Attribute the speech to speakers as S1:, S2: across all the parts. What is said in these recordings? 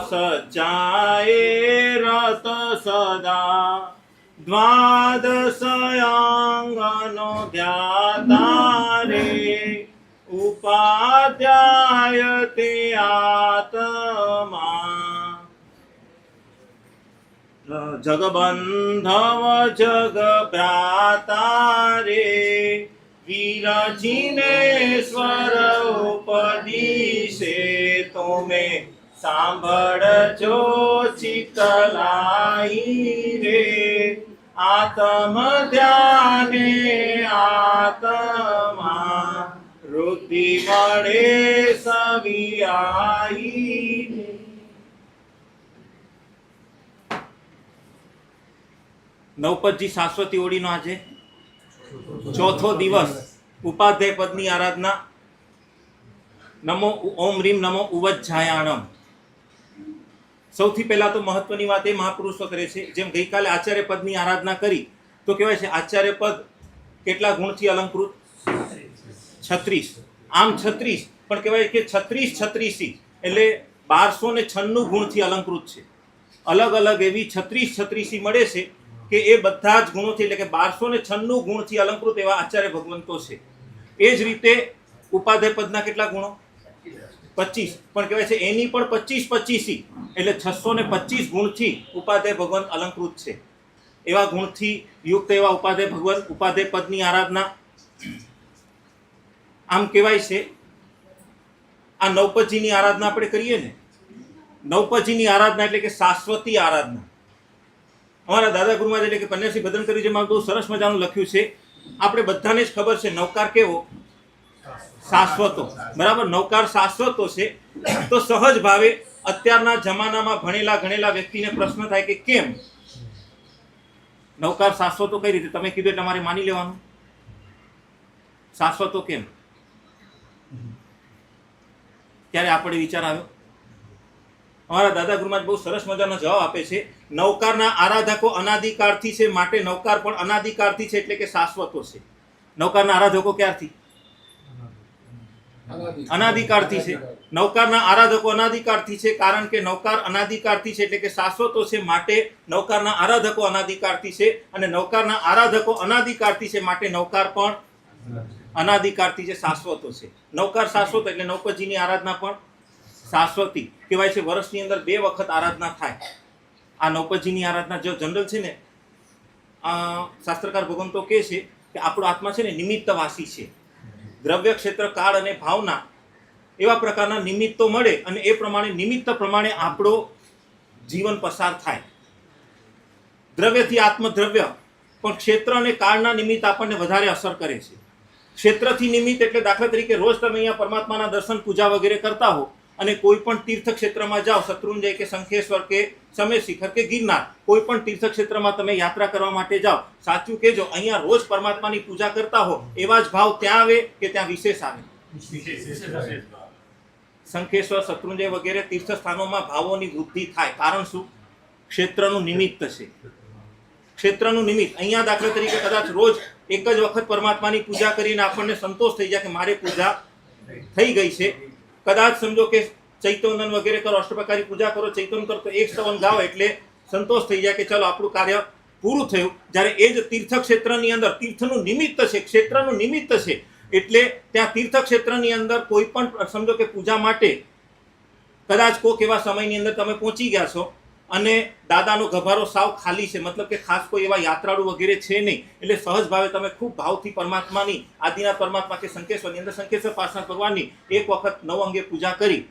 S1: सच्चाये रत सदा द्वादशयाङ्गनो ध्यातारे उपाध्यायते आत्मा जगबन्धव जगभ्रातारे वीरजिनेश्वर उपदिशे तोमे सांभळजो चित्तलाई रे आत्म ध्याने आत्मा वृद्धि मळे सवियाई नवपदजी शाश्वती ओळीनो આજે ચોથો દિવસ ઉપાધ્યાય પદની આરાધના નમો ઓમ રીમ નમો ઉવજ્જાયાણમ। સૌથી પહેલા તો મહત્વની વાત એ મહાપુરુષો કરે છે, જેમ ગઈકાલે આચાર્ય પદની આરાધના કરી તો કહેવાય છે આચાર્ય પદ કેટલા ગુણથી અલંકૃત? 36। આમ 36 પણ કહેવાય કે 36 36 એટલે 1296 ગુણથી અલંકૃત છે। અલગ અલગ એવી 36 36 મળે છે કે એ બધા જ ગુણોથી એટલે કે 1296 ગુણથી અલંકૃત એવા આચાર્ય ભગવંતો છે। એ જ રીતે ઉપાધ્યાય પદના કેટલા ગુણો? 25, પણ કહેવાય છે એની પણ 25 25 એટલે 625 ગુણથી ઉપાધ્યાય ભગવંત અલંકૃત છે। એવા ગુણથી યુક્ત એવા ઉપાધ્યાય ભગવંત ઉપાધ્યાય પદની આરાધના આમ કહેવાય છે। આ નવપદજીની આરાધના આપણે કરીએ ને, નવપદજીની આરાધના એટલે કે શાશ્વતી આરાધના। અમારા દાદા ગુરુમાં એટલે કે પન્યાસી ભદ્રંકરી જેમાં બહુ સરસ મજાનું લખ્યું છે। આપણે બધાને જ ખબર છે નવકાર કેવો? શાશ્વતો, બરાબર। નવકાર શાશ્વતો છે તો સહજ ભાવે અત્યારના જમાનામાં ભણેલા ગણેલા વ્યક્તિને પ્રશ્ન થાય કે કેમ નવકાર શાશ્વતો કઈ રીતે? તમે કીધું એટલે અમારે માની લેવાનું? શાશ્વતો કેમ? ત્યારે આપણે વિચાર આવ્યો? અમારા દાदा ગુરુમાં બહુ સરસ મજાનો જવાબ આપે છે। નવકારના આરાધકો અનાદિકાળથી છે, માટે નવકાર પણ અનાદિકાળથી છે એટલે કે શાશ્વતો છે। નવકારના આરાધકો ક્યારથી? અનાદિકાળથી છે। નવકારના આરાધકો અનાદિકાળથી છે કારણ કે નવકાર અનાદિકાળથી છે એટલે કે શાશ્વતો છે, માટે નવકારના આરાધકો અનાદિકાળથી છે। અને નવકારના આરાધકો અનાદિકાળથી છે માટે નવકાર પણ અનાદિકાળથી છે, શાશ્વતો છે। નવકાર શાશ્વત એટલે નવપદજીની આરાધના પણ શાશ્વતી કહેવાય છે। વર્ષની અંદર 2 વખત આરાધના થાય। આ નવપદજીની આરાધના જો જનરલ છે ને, શાસ્ત્રકાર ભગવંતો કહે છે કે આપણો આત્મા છે ને નિમિત્તવાસી છે। દ્રવ્ય ક્ષેત્ર કાળ અને ભાવના એવા પ્રકારના નિમિત્તો મળે અને એ પ્રમાણે નિમિત્ત પ્રમાણે આપણો જીવન પસાર થાય। દ્રવ્યથી આત્મદ્રવ્ય પણ ક્ષેત્ર અને કાળના નિમિત્ત આપણને વધારે અસર કરે છે। ક્ષેત્રથી નિમિત્ત એટલે દાખલા તરીકે રોજ તમે અહીંયા પરમાત્માના દર્શન પૂજા વગેરે કરતા હો અને કોઈ પણ તીર્થ ક્ષેત્રમાં જાઓ, શત્રુંજય કે શંખેશ્વર કે समय शिखर के गिरनार कोई पण तीर्थ क्षेत्र में तमे यात्रा करवा माटे जाओ, साचुं कहेजो अहींया रोज परमात्मानी पूजा करता हो एवा ज भाव त्यां आवे के त्यां विशेष आवे? शंखेश्वर शत्रुंजय वगैरह तीर्थ स्थानों में भावोनी वृद्धि थाय। कारण शुं? क्षेत्रनुं निमित्त छे। क्षेत्रनुं निमित्त अहींया दाखला तरीके कदाच रोज एक ज वखत परमात्मानी पूजा करीने आपणने संतोष थई जाय के मारे पूजा थई गई छे। कदाच समझो के चैतवंदन वगैरह करो, अष्टप्रकारी पूजा करो, चैतवन करो तो एक स्तवन गाओ एटले संतोष थई जाय के चलो आपणुं कार्य पूरुं थयुं। ज्यारे ए ज तीर्थ क्षेत्रनी अंदर तीर्थनुं निमित्त छे, क्षेत्रनुं निमित्त छे एटले त्यां तीर्थ क्षेत्रनी अंदर कोई पण समझो के पूजा माटे कदाच कोक एवा समयनी अंदर तमे पहोंची गया छो अने दादानो गभारो साव खाली छे, मतलब के खास कोई एवा यात्राळु वगैरह छे नहीं, एटले सहज भावे तमे खूब भावथी परमात्मानी आदिनाथ परमात्मा के शंखेश्वरनी अंदर शंखेश्वर पार्श्वनाथ भगवाननी एक वखत नव अंगे पूजा करी,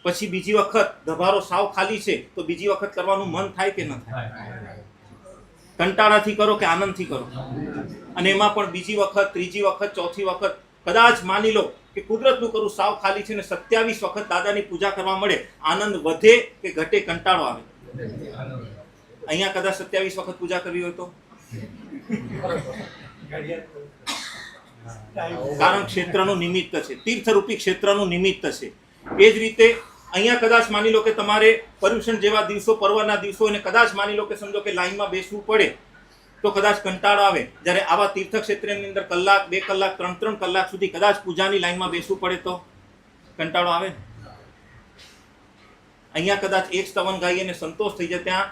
S1: પછી બીજી વખત ધબારો સાવ ખાલી છે તો બીજી વખત કરવાનું મન થાય કે ન થાય? કંટાળાથી કરો કે આનંદથી કરો? અને એમાં પણ બીજી વખત, ત્રીજી વખત, ચોથી વખત કદાચ માની લો કે કુદરતનું કરું સાવ ખાલી છે ને 27 વખત દાદાની પૂજા કરવા મળે, આનંદ વધે કે ઘટે? કંટાળો આવે? અહીંયા કદાચ 27 વખત પૂજા કરવી હોય તો? કારણ ક્ષેત્રનું નિમિત્ત છે, તીર્થરૂપી ક્ષેત્રનું નિમિત્ત છે। એ જ રીતે અહીંયા કદાચ માની લો કે તમારે પર્યુષણ જેવા દિવસો, પર્વના દિવસો અને કદાચ માની લો કે સમજો કે લાઈનમાં બેસવું પડે તો કદાચ કંટાળો આવે। જ્યારે આવા તીર્થ ક્ષેત્રની અંદર કલાક, 2 કલાક, 3 કલાક સુધી કદાચ પૂજાની લાઈનમાં બેસવું પડે તો કંટાળો આવે? અહીંયા કદાચ એક સ્તવન ગાઈએ અને સંતોષ થઈ જાય, ત્યાં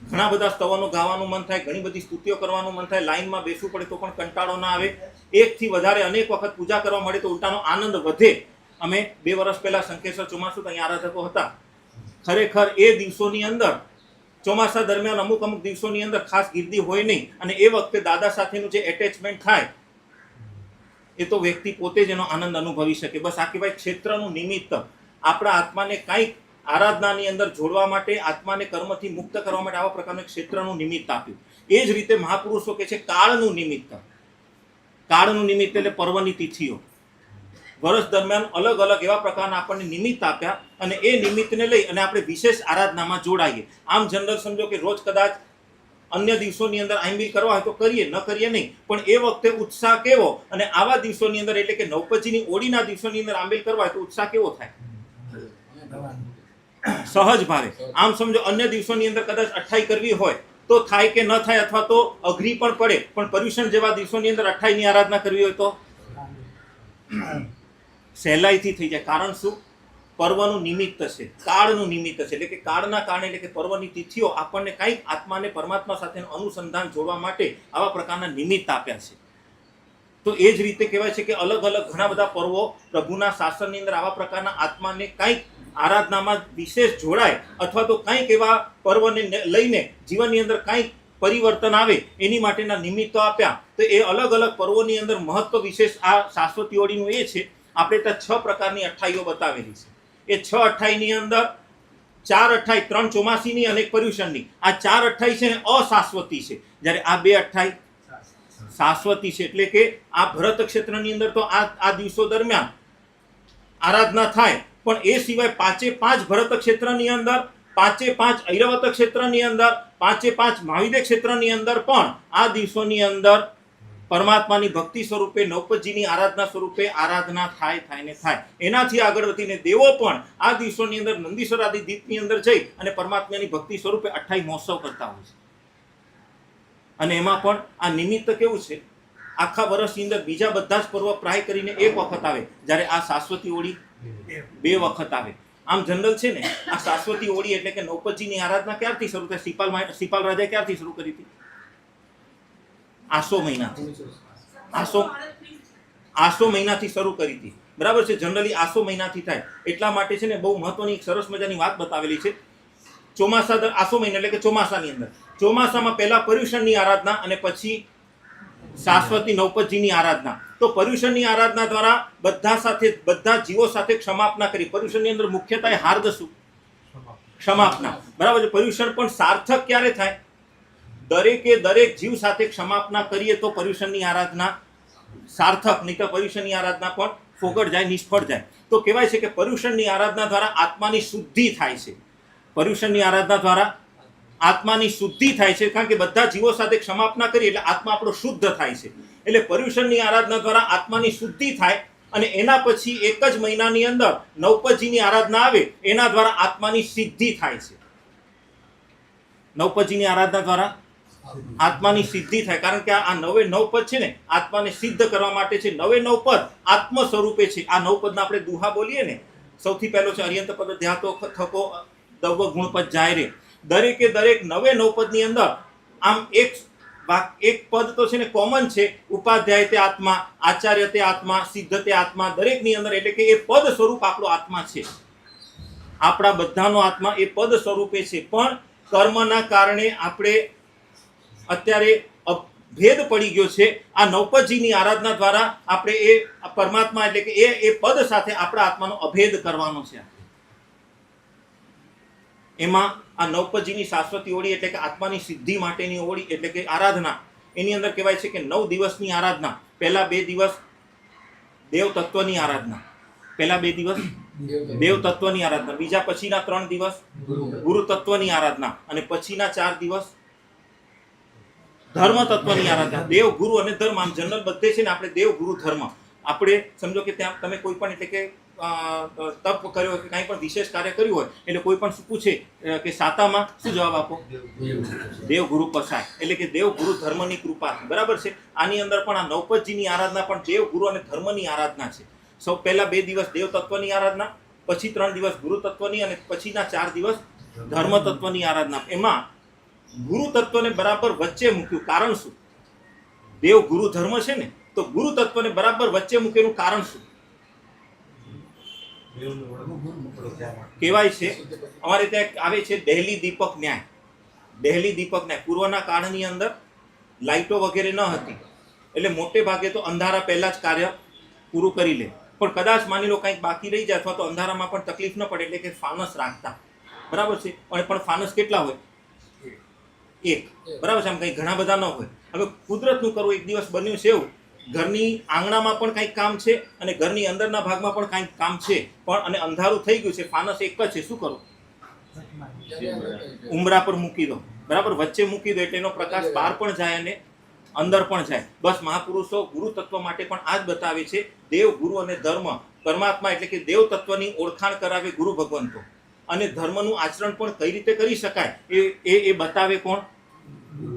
S1: ઘણા બધા સ્તવનો ગાવાનું મન થાય, ઘણી બધી સ્તુતિઓ કરવાનું મન થાય, લાઈનમાં બેસવું પડે તો પણ કંટાળો ના આવે, એકથી વધારે અનેક વખત પૂજા કરવા મળે તો ઉલટાનો આનંદ વધે. અમે 2 વર્ષ પહેલા શંખેશ્વર ચોમાસું અહીંયા આરાધકો હતા. ખરેખર એ દિવસોની અંદર ચોમાસા દરમિયાન અમુક દિવસોની અંદર ખાસ ગીર્દી હોય નહીં, અને એ વખતે દાદા સાથેનું જે એટેચમેન્ટ થાય એ તો વ્યક્તિ પોતે જ એનો આનંદ અનુભવી શકે. બસ આ કહેવાય ક્ષેત્રનું નિમિત્ત. આપણા આત્માને કંઈક આરાધનાની અંદર જોડવા માટે, આત્માને કર્મથી મુક્ત કરવા માટે આવા પ્રકારનું ક્ષેત્રનું નિમિત્ત આપ્યું. એ જ રીતે મહાપુરુષો કે છે કાળનું નિમિત્ત. કાળનું નિમિત્ત એટલે પર્વની તિથિઓ. વર્ષ દરમિયાન અલગ અલગ એવા પ્રકારના આપણને નિમિત્ત આપ્યા, અને એ નિમિત્તને લઈ અને આપણે વિશેષ આરાધનામાં જોડાઈએ. આમ જનરલ સમજો કે રોજ કદાચ અન્ય દિવસોની અંદર આઈમ્બિલ કરવા હોય તો કરીએ, ન કરીએ નહીં, પણ એ વખતે ઉત્સાહ કેવો, અને આવા દિવસોની અંદર એટલે કે નવપચીની ઓળીના દિવસોની અંદર આંબિલ કરવા હોય તો ઉત્સાહ કેવો થાય? સહજ ભાવે. આમ સમજો અન્ય દિવસોની અંદર કદાચ 28 કરવી હોય તો થાય કે ન થાય, અથવા તો અઘરી પણ પડે, પણ પર્યુષણ જેવા દિવસોની અંદર 28 ની આરાધના કરવી હોય તો સહેલાઈથી થઈ જાય. કારણ શું? પર્વનું નિમિત્ત છે, કાળનું નિમિત્ત છે. એટલે કે કાળના કારણે, એટલે કે પર્વની તિથિઓ આપણને કંઈક આત્માને પરમાત્મા સાથેનું અનુસંધાન જોડવા માટે આવા પ્રકારના નિમિત્ત આપ્યા છે. તો એ જ રીતે કહેવાય છે કે અલગ અલગ ઘણા બધા પર્વો પ્રભુના શાસનની અંદર આવા પ્રકારના આત્માને કંઈક આરાધનામાં વિશેષ જોડાય, અથવા તો કંઈક એવા પર્વને લઈને જીવનની અંદર કંઈક પરિવર્તન આવે એની માટેના નિમિત્તો આપ્યા. તો એ અલગ અલગ પર્વોની અંદર મહત્વ વિશેષ આ શાશ્વતી ઓળીનું એ છે. આપણે ત્યાં 6 પ્રકારની 28ઓ બતાવેલી છે. એ 6 28ની અંદર 4 28, 3 ચોમાસીની અને 1 પર્યુષણની. આ 4 28 છે ને અશાશ્વતી છે, જ્યારે આ 2 28 શાશ્વતી છે. એટલે કે આ ભરત ક્ષેત્રની અંદર તો આ દિવસો દરમિયાન આરાધના થાય, પણ એ સિવાય 5 ભરત ક્ષેત્રની અંદર, 5 ઐરવત ક્ષેત્રની અંદર, 5 મહાવિદ્ય ક્ષેત્રની અંદર પણ આ દિવસોની અંદર પરમાત્માની ભક્તિ સ્વરૂપે નવપતજીની આરાધના સ્વરૂપે આરાધના થાય. એનાથી આગળ વધીને દેવો પણ આ દિવસોની અંદર નંદીશ્વર આદિ દીપની અંદર જઈ અને પરમાત્માની ભક્તિ સ્વરૂપે 28 મહોત્સવ કરતા હોય છે. અને એમાં પણ આ નિમિત્ત કેવું છે? આખા વર્ષની અંદર બીજા બધા જ પર્વ પ્રાય કરીને 1 વખત આવે, જ્યારે આ શાશ્વતી ઓળી 2 વખત આવે. આમ જનરલ છે ને, આ શાશ્વતી ઓળી એટલે કે નવપતજીની આરાધના ક્યારથી શરૂ થાય? સિપાલ રાજાએ ક્યારથી શરૂ કરી હતી? આસો મહિનાથી. આસો મહિનાથી શરૂ કરી હતી, બરાબર છે. જનરલી આસો મહિનાથી થાય. એટલા માટે છે ને બહુ મહત્વની એક સરસ મજાની વાત બતાવેલી છે. ચોમાસા આસો મહિના એટલે કે ચોમાસાની અંદર, ચોમાસામાં પહેલા પર્યુષણની આરાધના અને પછી શાશ્વતી નવપતજીની આરાધના. તો પર્યુષણની આરાધના દ્વારા બધા જીવો સાથે ક્ષમાપના કરી. પર્યુષણની અંદર મુખ્યત્વે હાર્દ શું? ક્ષમાપના, બરાબર છે. પર્યુષણ પણ સાર્થક ક્યારે થાય? દરેક જીવ સાથે ક્ષમાપના કરીએ તો પર્યુષણની આરાધના સાર્થક, નહીં તો પર્યુષણની આરાધના પણ ફોગટ જાય, નિષ્ફળ જાય. તો કહેવાય છે કે પર્યુષણની આરાધના દ્વારા આત્માની શુદ્ધિ થાય છે. પર્યુષણની આરાધના દ્વારા આત્માની શુદ્ધિ થાય છે, કારણ કે બધા જીવો સાથે ક્ષમાપના કરીએ એટલે આત્મા આપણો શુદ્ધ થાય છે. એટલે પર્યુષણની આરાધના દ્વારા આત્માની શુદ્ધિ થાય, અને એના પછી 1 જ મહિનાની અંદર નવપતજીની આરાધના આવે, એના દ્વારા આત્માની સિદ્ધિ થાય છે. નવપતજીની આરાધના દ્વારા આત્માની સિદ્ધિ થાય, કારણ કે આ 9 પદ છે ને આત્માને સિદ્ધ કરવા માટે છે. 9 પદ આત્મ સ્વરૂપે છે. આ 9 પદના આપણે દુહા બોલીએ ને, સૌથી પહેલો છે અર્યંત પદ ધ્યાતો થકો દવ ગુણપદ જાય રે. દરેક 9 પદની અંદર આમ એક પદ તો છે ને કોમન છે. ઉપાધ્યાય તે આત્મા, આચાર્ય તે આત્મા, સિદ્ધ તે આત્મા, દરેકની અંદર. એટલે કે એ પદ સ્વરૂપ આપણો આત્મા છે. આપણા બધાનો આત્મા એ પદ સ્વરૂપે છે. પણ કર્મના કારણે આપણે અત્યારે ભેદ પડી ગયો છે. આ નવપતજીની આરાધના દ્વારા આપણે એ પરમાત્મા એટલે કે એ પદ સાથે આપણા આત્માનો અભેદ કરવાનો છે. એમાં આ નવપતજીની શાશ્વતી ઓળી એટલે કે આત્માની સિદ્ધિ માટેની ઓળી એટલે કે આરાધના, એની અંદર કહેવાય છે કે 9 દિવસની આરાધના. પહેલા 2 દિવસ દેવ તત્વની આરાધના, પહેલા 2 દિવસ દેવ તત્વની આરાધના, બીજા પછીના 3 દિવસ ગુરુ તત્વની આરાધના, અને પછીના 4 દિવસ ધર્મ તત્વની આરાધના. દેવ, ગુરુ અને ધર્મ. આમ જનરલ બધે છે ને આપણે દેવ, ગુરુ, ધર્મ. આપણે સમજો કે ત્યાં તમે કોઈ પણ એટલે કે તપ કર્યો કે કંઈ પણ વિશેષ કાર્ય કર્યું હોય એટલે કોઈ પણ પૂછે કે સાતામાં શું જવાબ આપો? દેવ, ગુરુ, પસાય. એટલે કે દેવ, ગુરુ, ધર્મની કૃપા, બરાબર છે. આની અંદર પણ આ નવપતજીની આરાધના પણ દેવ, ગુરુ અને ધર્મની આરાધના છે. સૌ પહેલા 2 દિવસ દેવ તત્વની આરાધના, પછી 3 દિવસ ગુરુ તત્વની અને પછીના 4 દિવસ ધર્મ તત્વની આરાધના. એમાં ગુરુ તત્વને બરાબર વચ્ચે મૂક્યું. કારણ શું? દેવ ગુરુ ધર્મ છે ને, તો ગુરુ તત્વને બરાબર વચ્ચે મૂકેલું કારણ શું? કહેવાય છે અમારે ત્યાં આવે છે દહેલી દીપક ન્યાય. દહેલી દીપક ન્યાય પૂર્વના કાળની અંદર લાઇટો વગેરે ન હતી, એટલે મોટે ભાગે તો અંધારા પહેલા જ કાર્ય પૂરું કરી લે. પણ કદાચ માની લો કંઈક બાકી રહી જાય અથવા તો અંધારામાં પણ તકલીફ ન પડે એટલે કે ફાનસ રાખતા. બરાબર છે? અને પણ ફાનસ કેટલા હોય? એક. બરાબર છે? આમ કંઈ ઘણા બધા ન હોય. હવે કુદરતનું કરવું, એક દિવસ બન્યું છે એવું, ઘરની આંગણામાં પણ કંઈક કામ છે અને ઘરની અંદરના ભાગમાં પણ કંઈક કામ છે, પણ અને અંધારું થઈ ગયું છે, ફાનસ એક જ છે, શું કરો? ઉંબરા પર મૂકી દો. બરાબર? વચ્ચે મૂકી દો એટલે એનો પ્રકાશ બહાર પણ જાય અને અંદર પણ જાય. બસ મહાપુરુષો ગુરુ તત્વ માટે પણ આ જ બતાવે છે. દેવ, ગુરુ અને ધર્મ, પરમાત્મા એટલે કે દેવ તત્વની ઓળખાણ કરાવે ગુરુ ભગવંતો, અને ધર્મનું આચરણ પણ કઈ રીતે કરી શકાય એ બતાવે કોણ?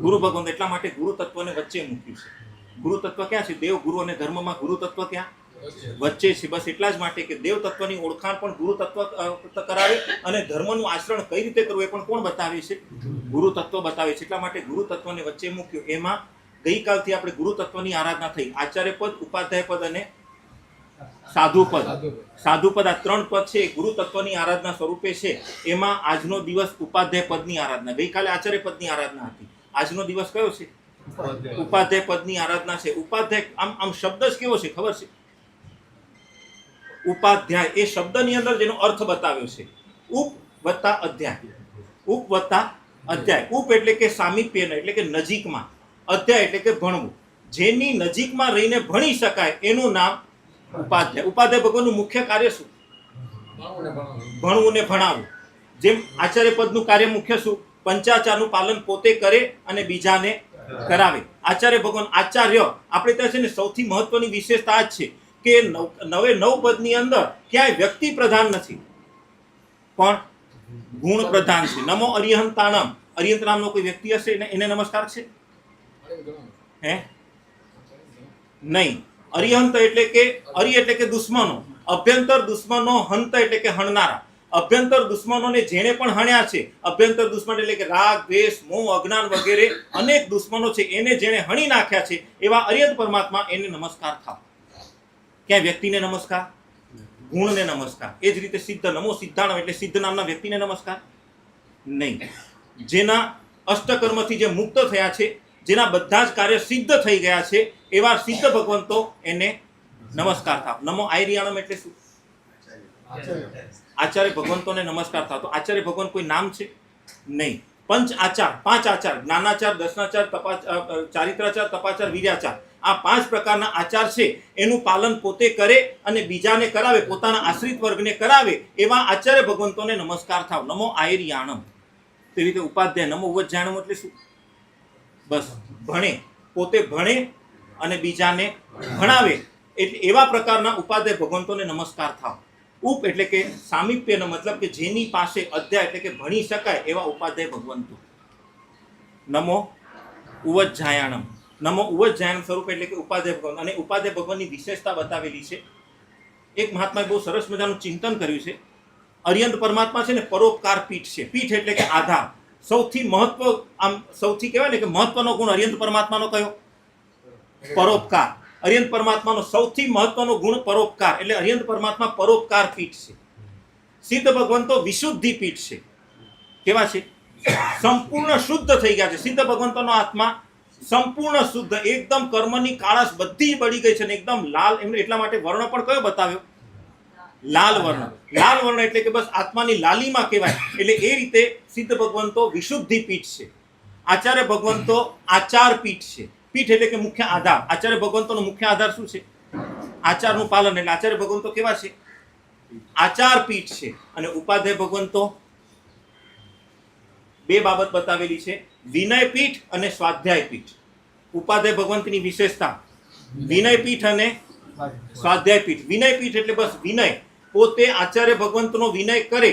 S1: ગુરુ ભગવંત. એટલા માટે ગુરુ તત્વને વચ્ચે મૂક્યું છે. ગુરુ તત્વ ક્યાં છે? દેવ, ગુરુ અને ધર્મમાં ગુરુ તત્વ ક્યાં? વચ્ચે છે. બસ એટલા જ માટે કે દેવ તત્વની ઓળખાણ પણ ગુરુ તત્વ કરાવે અને ધર્મનું આચરણ કઈ રીતે કરવું એ પણ કોણ બતાવે છે? ગુરુ તત્વ બતાવે છે. એટલા માટે ગુરુ તત્વને વચ્ચે મૂક્યું. એમાં ગઈકાલથી આપણે ગુરુ તત્વની આરાધના થઈ. આચાર્ય પદ, ઉપાધ્યાય પદ અને સાધુ પદ. સાધુ પદ, આ 3 પદ છે ગુરુ તત્વની આરાધના સ્વરૂપે છે. એમાં આજનો દિવસ ઉપાધ્યાય પદની આરાધના. ગઈકાલે આચાર્ય પદની આરાધના હતી. આજનો દિવસ કયો છે? ઉપાધ્યાય પદની આરાધના છે. ઉપાધ્યાય આમ શબ્દ જ કેવો છે ખબર છે? ઉપાધ્યાય એ શબ્દની અંદર જેનો અર્થ બતાવ્યો છે, ઉપ વત્તા અધ્યાય. ઉપ વત્તા અધ્યાય. ઉપ એટલે કે સામીપ્ય, એટલે કે નજીકમાં. અધ્યાય એટલે કે ભણવું. જેની નજીકમાં રહીને ભણી શકાય એનું નામ ઉપાધ્યાય. ઉપાધ્યાય ભગવાનનું મુખ્ય કાર્ય શું? ભણવું ને ભણાવવું. જેમ આચાર્ય પદનું કાર્ય મુખ્ય શું? પંચાચારનું પાલન પોતે કરે અને બીજાને કરાવે. આચાર્ય ભગવાન, આચાર્ય આપણે ત્યાં છે ને સૌથી મહત્વની વિશેષતા જ છે કે 9 પદની અંદર ક્યાંય વ્યક્તિ પ્રધાન નથી, પણ ગુણ પ્રધાન છે. નમો અરિહંતાણમ. અરિહંત નામનો કોઈ વ્યક્તિ હશે એને નમસ્કાર છે? હે? નહીં. અરિહંત એટલે કે અરિ એટલે કે દુશ્મનો, અભ્યંતર દુશ્મનો, હંત એટલે કે હણનારા. અભ્યંતર દુશ્મનોને જેણે પણ હણ્યા છે, અભ્યંતર દુશ્મન એટલે કે રાગ, દ્વેષ, મોહ, અજ્ઞાન વગેરે અનેક દુશ્મનો છે, એને જેણે હણી નાખ્યા છે એવા અરિહંત પરમાત્મા, એને નમસ્કાર થાવ. ક્યાંય વ્યક્તિને નમસ્કાર? ગુણને નમસ્કાર. એ જ રીતે સિદ્ધ, નમો સિદ્ધાણમ એટલે સિદ્ધ નામના વ્યક્તિને નમસ્કાર નહીં. જેના અષ્ટકર્મથી જે મુક્ત થયા છે, જેના બધા જ કાર્ય સિદ્ધ થઈ ગયા છે, એવા સિદ્ધ ભગવંતો એને નમસ્કાર થાવ. નમો આયરિયાણમ એટલે શું? આચાર્ય ભગવંતોને નમસ્કાર થાવ. તો આચાર્ય ભગવાન કોઈ નામ છે? નહીં. પંચ આચાર, 5 આચાર, જ્ઞાનાચાર, દર્શનાચાર, ચારિત્રાચાર, તપાચાર, વીર્યાચાર, આ 5 પ્રકારના આચાર છે, એનું પાલન પોતે કરે અને બીજાને કરાવે, પોતાના આશ્રિત વર્ગને કરાવે, એવા આચાર્ય ભગવંતોને નમસ્કાર થાવ. નમો આયરિયાણમ. તેવી રીતે ઉપાધ્યાય, નમો ઉવજ્જાયણમ એટલે શું? બસ ભણે, પોતે ભણે અને બીજાને ભણાવે, એટલે એવા પ્રકારના ઉપાધ્યાય ભગવંતોને નમસ્કાર થાવ. ઉપ એટલે કે સામીપ્યનો મતલબ કે જેની પાસે અધ્યાય એટલે કે ભણી શકાય એવા ઉપાધ્યાય ભગવંતો. નમો ઉવજ્જાયણમ. નમો ઉવજ્જાયણમ સ્વરૂપ એટલે કે ઉપાધ્યાય ભગવાન. અને ઉપાધ્યાય ભગવાનની વિશેષતા બતાવેલી છે. એક મહાત્માએ બહુ સરસ મજાનું ચિંતન કર્યું છે. અરિહંત પરમાત્મા છે ને પરોપકાર પીઠ છે. પીઠ એટલે કે આધાર. સૌથી મહત્વ, આમ સૌથી કહેવાય ને કે મહત્વનો ગુણ અરિહંત પરમાત્માનો કયો? પરોપકાર. અરિહંત પરમાત્માનો સૌથી મહત્વનો ગુણ પરોપકાર. એટલે અરિહંત પરમાત્મા પરોપકાર પીઠ છે. સિદ્ધ ભગવંતો વિશુદ્ધિ પીઠ છે. કેવા છે? સંપૂર્ણ શુદ્ધ થઈ ગયા છે. સિદ્ધ ભગવંતોનો આત્મા સંપૂર્ણ શુદ્ધ, એકદમ કર્મની કાળાશ બધી બળી ગઈ છે ને એકદમ લાલ. એમને એટલા માટે વર્ણ પણ કયો બતાવ્યો? લાલ વર્ણ. લાલ વર્ણ એટલે કે બસ આત્માની લાલીમાં કહેવાય. એટલે એ રીતે સિદ્ધ ભગવંતો વિશુદ્ધિ પીઠ છે. આચાર્ય ભગવંતો આચાર પીઠ છે. પીઠ એટલે કે મુખ્ય આધાર. આચાર્ય ભગવંતોનો મુખ્ય આધાર શું છે? આચારનું પાલન. એટલે આચાર્ય ભગવંતો કેવા છે? આચાર પીઠ છે. અને ઉપાધ્યાય ભગવંતો 2 બાબત બતાવેલી છે, વિનય પીઠ અને સ્વાધ્યાય પીઠ. ઉપાધ્યાય ભગવંતની વિશેષતા વિનય પીઠ અને સ્વાધ્યાય પીઠ. વિનય પીઠ એટલે બસ વિનય, પોતે આચાર્ય ભગવંતનો વિનય કરે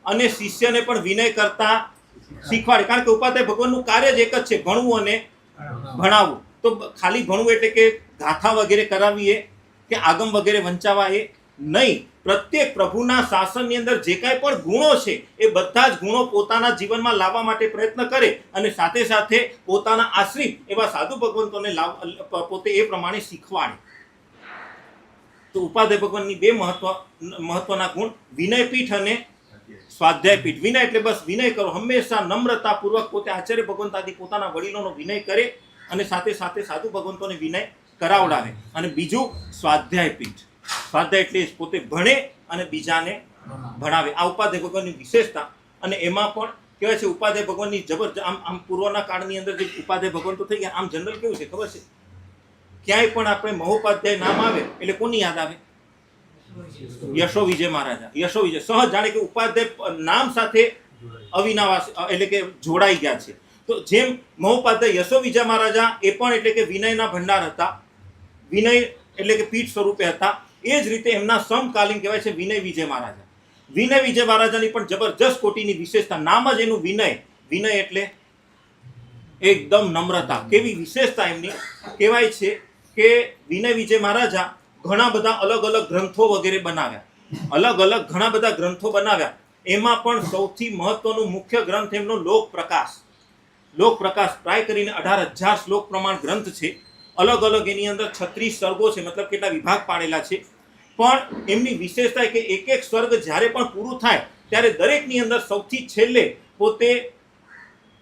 S1: અને શિષ્યને પણ વિનય કરતા શીખવાડે. કારણ કે ઉપાધ્યાય ભગવાનનું કાર્ય જ એક જ છે, ભણવું અને ભણાવવું. તો ખાલી ભણવું એટલે કે ગાથા વગેરે કરાવીએ કે આગમ વગેરે વંચાવા એ નહીં. પ્રત્યેક પ્રભુના શાસનની અંદર જે કાંઈ પણ ગુણો છે એ બધા જ ગુણો પોતાના જીવનમાં લાવવા માટે પ્રયત્ન કરે અને સાથે સાથે પોતાના આશ્રિત એવા સાધુ ભગવંતોને પોતે એ પ્રમાણે શીખવાડે. તો ઉપાધ્યાય ભગવાનની બે મહત્વના ગુણ વિનયપીઠ અને સ્વાધ્યાયપીઠ. વિનય એટલે બસ વિનય કરો, હંમેશા નમ્રતાપૂર્વક પોતે આચાર્ય ભગવંત આદિ પોતાના વડીલોનો વિનય કરે અને સાથે સાથે સાધુ ભગવંતોને વિનય કરાવડાવે. અને બીજું સ્વાધ્યાયપીઠ. સ્વાધ્યાય એટલે પોતે ભણે અને બીજાને ભણાવે. આ ઉપાધ્યાય ભગવાનની વિશેષતા. અને એમાં પણ કહેવાય છે ઉપાધ્યાય ભગવાનની જબરજસ્ત આમ પૂર્વના કાળની અંદર જે ઉપાધ્યાય ભગવાન તો થઈ ગયા, આમ જનરલ કેવું છે ખબર છે, ક્યાંય પણ આપણે મહોપાધ્યાય નામ આવે એટલે કોની યાદ આવે? યશો વિજય મહારાજા. યશો વિજય સહજ જાણે કે ઉપાધ્યાય નામ સાથે અવિનાવાસ એટલે કે જોડાઈ ગયા છે. તો જેમ મહોપાધ્યાય યશો વિજય મહારાજા એ પણ એટલે કે વિનયના ભંડાર હતા, વિનય એટલે કે પીઠ સ્વરૂપે હતા. એ જ રીતે એમના સમકાલીન કહેવાય છે વિનય વિજય મહારાજા. વિનય વિજય મહારાજાની પણ જબરજસ્ત કોટીની વિશેષતા, નામ જ એનું વિનય. વિનય એટલે એકદમ નમ્રતા. કેવી વિશેષતા એમની! કહેવાય છે કે વિનય વિજય મહારાજા ઘણા બધા અલગ અલગ ગ્રંથો વગેરે બનાવ્યા, અલગ અલગ ઘણા બધા ગ્રંથો બનાવ્યા. એમાં પણ સૌથી મહત્વનું મુખ્ય ગ્રંથ એમનો લોક પ્રકાશ. લોક પ્રકાશ પ્રાય કરીને 18,000 શ્લોક પ્રમાણ ગ્રંથ છે. અલગ અલગ એની અંદર 36 સર્ગો છે, મતલબ કેટલા વિભાગ પાડેલા છે. પણ એમની વિશેષતા કે એક એક સર્ગ જ્યારે પણ પૂરું થાય ત્યારે દરેકની અંદર સૌથી છેલ્લે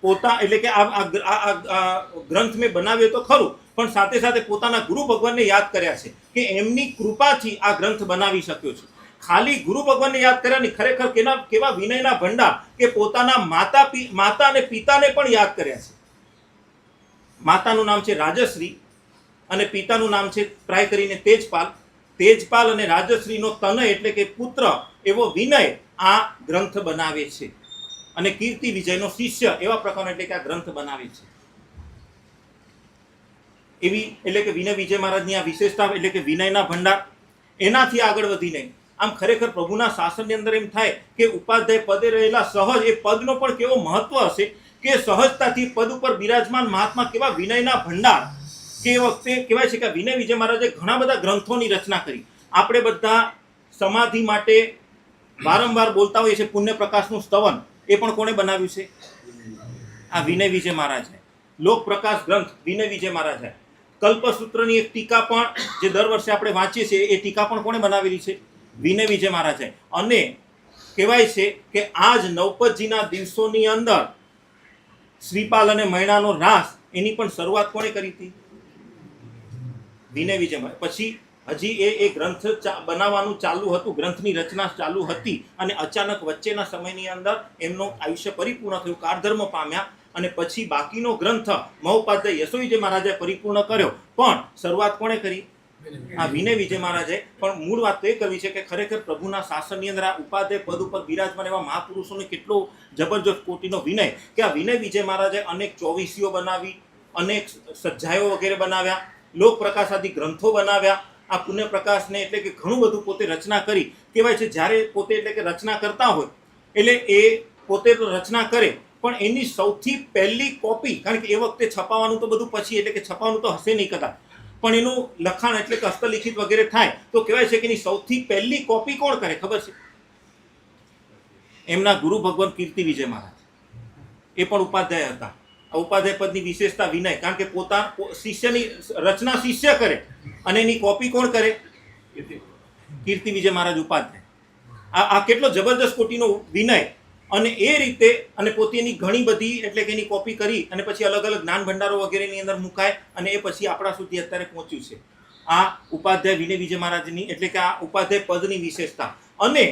S1: પોતા એટલે કે આ ગ્રંથ મેં બનાવ્યો તો ખરું, પણ સાથે સાથે પોતાના ગુરુ ભગવાનને યાદ કર્યા છે કે એમની કૃપાથી આ ગ્રંથ બનાવી શક્યો છું. ખાલી ગુરુ ભગવાનને યાદ કર્યા નહીં, ખરેખર કેવા વિનયના ભંડાર કે પોતાના માતા અને પિતાને પણ યાદ કર્યા છે. માતાનું નામ છે રાજશ્રી અને પિતાનું નામ છે પ્રાય કરીને તેજપાલ. તેજપાલ અને રાજશ્રીનો તનય એટલે કે પુત્ર એવો વિનય આ ગ્રંથ બનાવે છે. અને કીર્તિ વિજયનો શિષ્ય એવા પ્રકારનો એટલે કે આ ગ્રંથ બનાવે છે. એવી એટલે કે વિનય વિજય મહારાજની આ વિશેષતા એટલે કે વિનયના ભંડાર. એનાથી આગળ વધીને આમ ખરેખર પ્રભુના શાસનની અંદર એમ થાય કે ઉપાધ્યાય પદે રહેલા સહજ એ પદનો પણ કેવો મહત્વ હશે કે સહજતાથી પદ ઉપર બિરાજમાન મહાત્મા કેવા વિનયના ભંડાર. કે વખતે કહેવાય છે કે વિનય વિજય મહારાજે ઘણા બધા ગ્રંથોની રચના કરી. આપણે બધા સમાધિ માટે વારંવાર બોલતા હોઈએ છીએ પુણ્ય પ્રકાશનું સ્તવન, એ પણ કોણે બનાવ્યું છે? આ વિનય વિજય મહારાજે. લોક પ્રકાશ ગ્રંથ વિનય વિજય મહારાજે. કલ્પસૂત્રની એક ટીકા પણ જે દર વર્ષે આપણે વાંચીએ છીએ એ ટીકા પણ કોણે બનાવેલી છે? વિનય વિજય મહારાજે. અને કહેવાય છે કે આજ નવપતજીના દિવસોની અંદર શ્રીપાલ અને મૈણાનો રાસ એની પણ શરૂઆત કોણે કરી હતી? વિનય વિજય મહારાજ. પછી હજી એ ગ્રંથ બનાવવાનું ચાલુ હતું, ગ્રંથની રચના ચાલુ હતી અને અચાનક વચ્ચેના સમયની અંદર એમનું આયુષ્ય પરિપૂર્ણ થયું, કાળધર્મ પામ્યા અને પછી બાકીનો ગ્રંથ મહોપાધ્યાય યશો વિજય મહારાજે પરિપૂર્ણ કર્યો. પણ શરૂઆત કોણે કરી? આ વિનય વિજય મહારાજે. પણ મૂળ વાત તો એ કરવી છે કે ખરેખર પ્રભુના શાસનની અંદર આ ઉપાધ્યાય પદ ઉપર બિરાજમાન એવા મહાપુરુષોને કેટલો જબરજસ્ત કોટીનો વિનય કે આ વિનય વિજય મહારાજે અનેક ચોવીસીઓ બનાવી, અનેક સજ્જાયો વગેરે બનાવ્યા, લોક પ્રકાશ આદિ ગ્રંથો બનાવ્યા. આ પુણ્ય પ્રકાશને એટલે કે ઘણું બધું પોતે રચના કરી. કહેવાય છે જ્યારે પોતે એટલે કે રચના કરતા હોય એટલે એ પોતે તો રચના કરે પણ એની સૌથી પહેલી કોપી, કારણ કે એ વખતે છપાવવાનું તો બધું પછી એટલે કે છપાવવાનું તો હશે નહીં કદાચ, પણ એનું લખાણ એટલે કે હસ્તલિખિત વગેરે થાય તો કહેવાય છે કે એની સૌથી પહેલી કોપી કોણ કરે ખબર છે? એમના ગુરુ ભગવાન કીર્તિ વિજય મહારાજ. એ પણ ઉપાધ્યાય હતા. ઉપાધ્યાય પદની વિશેષતા વિનય, કારણ કે શિષ્યની રચના શિષ્ય કરે અને એની કોપી કોણ કરે? કીર્તિ વિજય મહારાજ ઉપાધ્યાય. આ કેટલો જબરદસ્ત કોટીનો વિનય. અને એ રીતે અને પોતાની ઘણી બધી એટલે કે એની કોપી કરી અને પછી અલગ અલગ જ્ઞાન ભંડારો વગેરેની અંદર મુકાય અને એ પછી આપણા સુધી અત્યારે પહોંચ્યું છે. આ ઉપાધ્યાય વિનય વિજય મહારાજની એટલે કે આ ઉપાધ્યાય પદની વિશેષતા. અને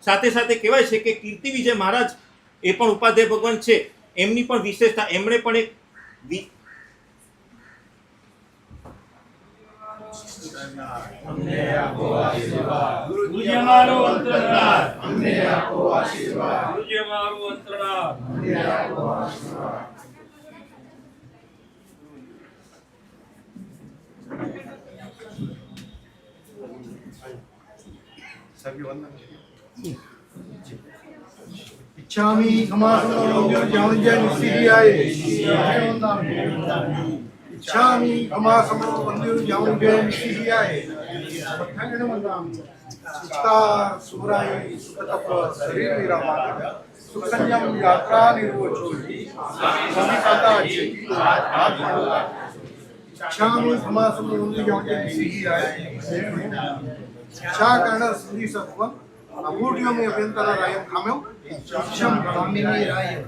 S1: સાથે સાથે કહેવાય છે કે કીર્તિ વિજય મહારાજ એ પણ ઉપાધ્યાય ભગવાન છે. એમની પણ વિશેષતા, એમણે પણ એક
S2: અમને આપો આશીર્વાદ ગુરુજી અમારો અંતરનાથ, અમને આપો આશીર્વાદ ગુરુજી અમારો અંતરનાથ, અમને આપો આશીર્વાદ.
S3: इच्छामि खमासमं जावंजन सीरियाए इच्छामि खमासमं जावंजन सीरियाए चित्तार सुराई सुखतप शरीर विरामागत सुकन्यम यात्रा निर्वोचोली स्वामी काता चेती इच्छामि समासम उन्दी योग्य सिद्धि आए इच्छा कर्ण सिद्धि सत्व अमूल्यम अभ्यंतर रायम खाम्यो इच्छम कामिनी रायम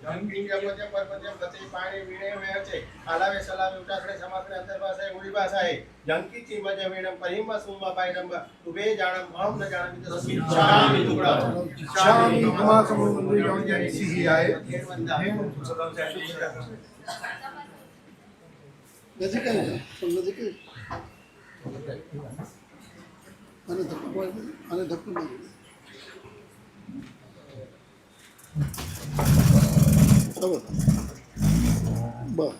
S4: જંગીંગમોજે પરપત્યમ ગતિ પાણી વીણે મેં છે આલાવે સલાવે ઉટાસણે સમાસને અંતરભાષાએ ઉડી ભાષાએ જંકી ચીમજે વીણમ પરિમ સુમા પાયડમ ઉભે જાણમ અહમ ન જાણમ તો સમિચ્છામિ ટુકડા
S3: इच्छामि समासम उन्दी योग्य सिद्धि आए
S5: નજીક આવી જાઓ નજીક અને ધક્કો મારી બસ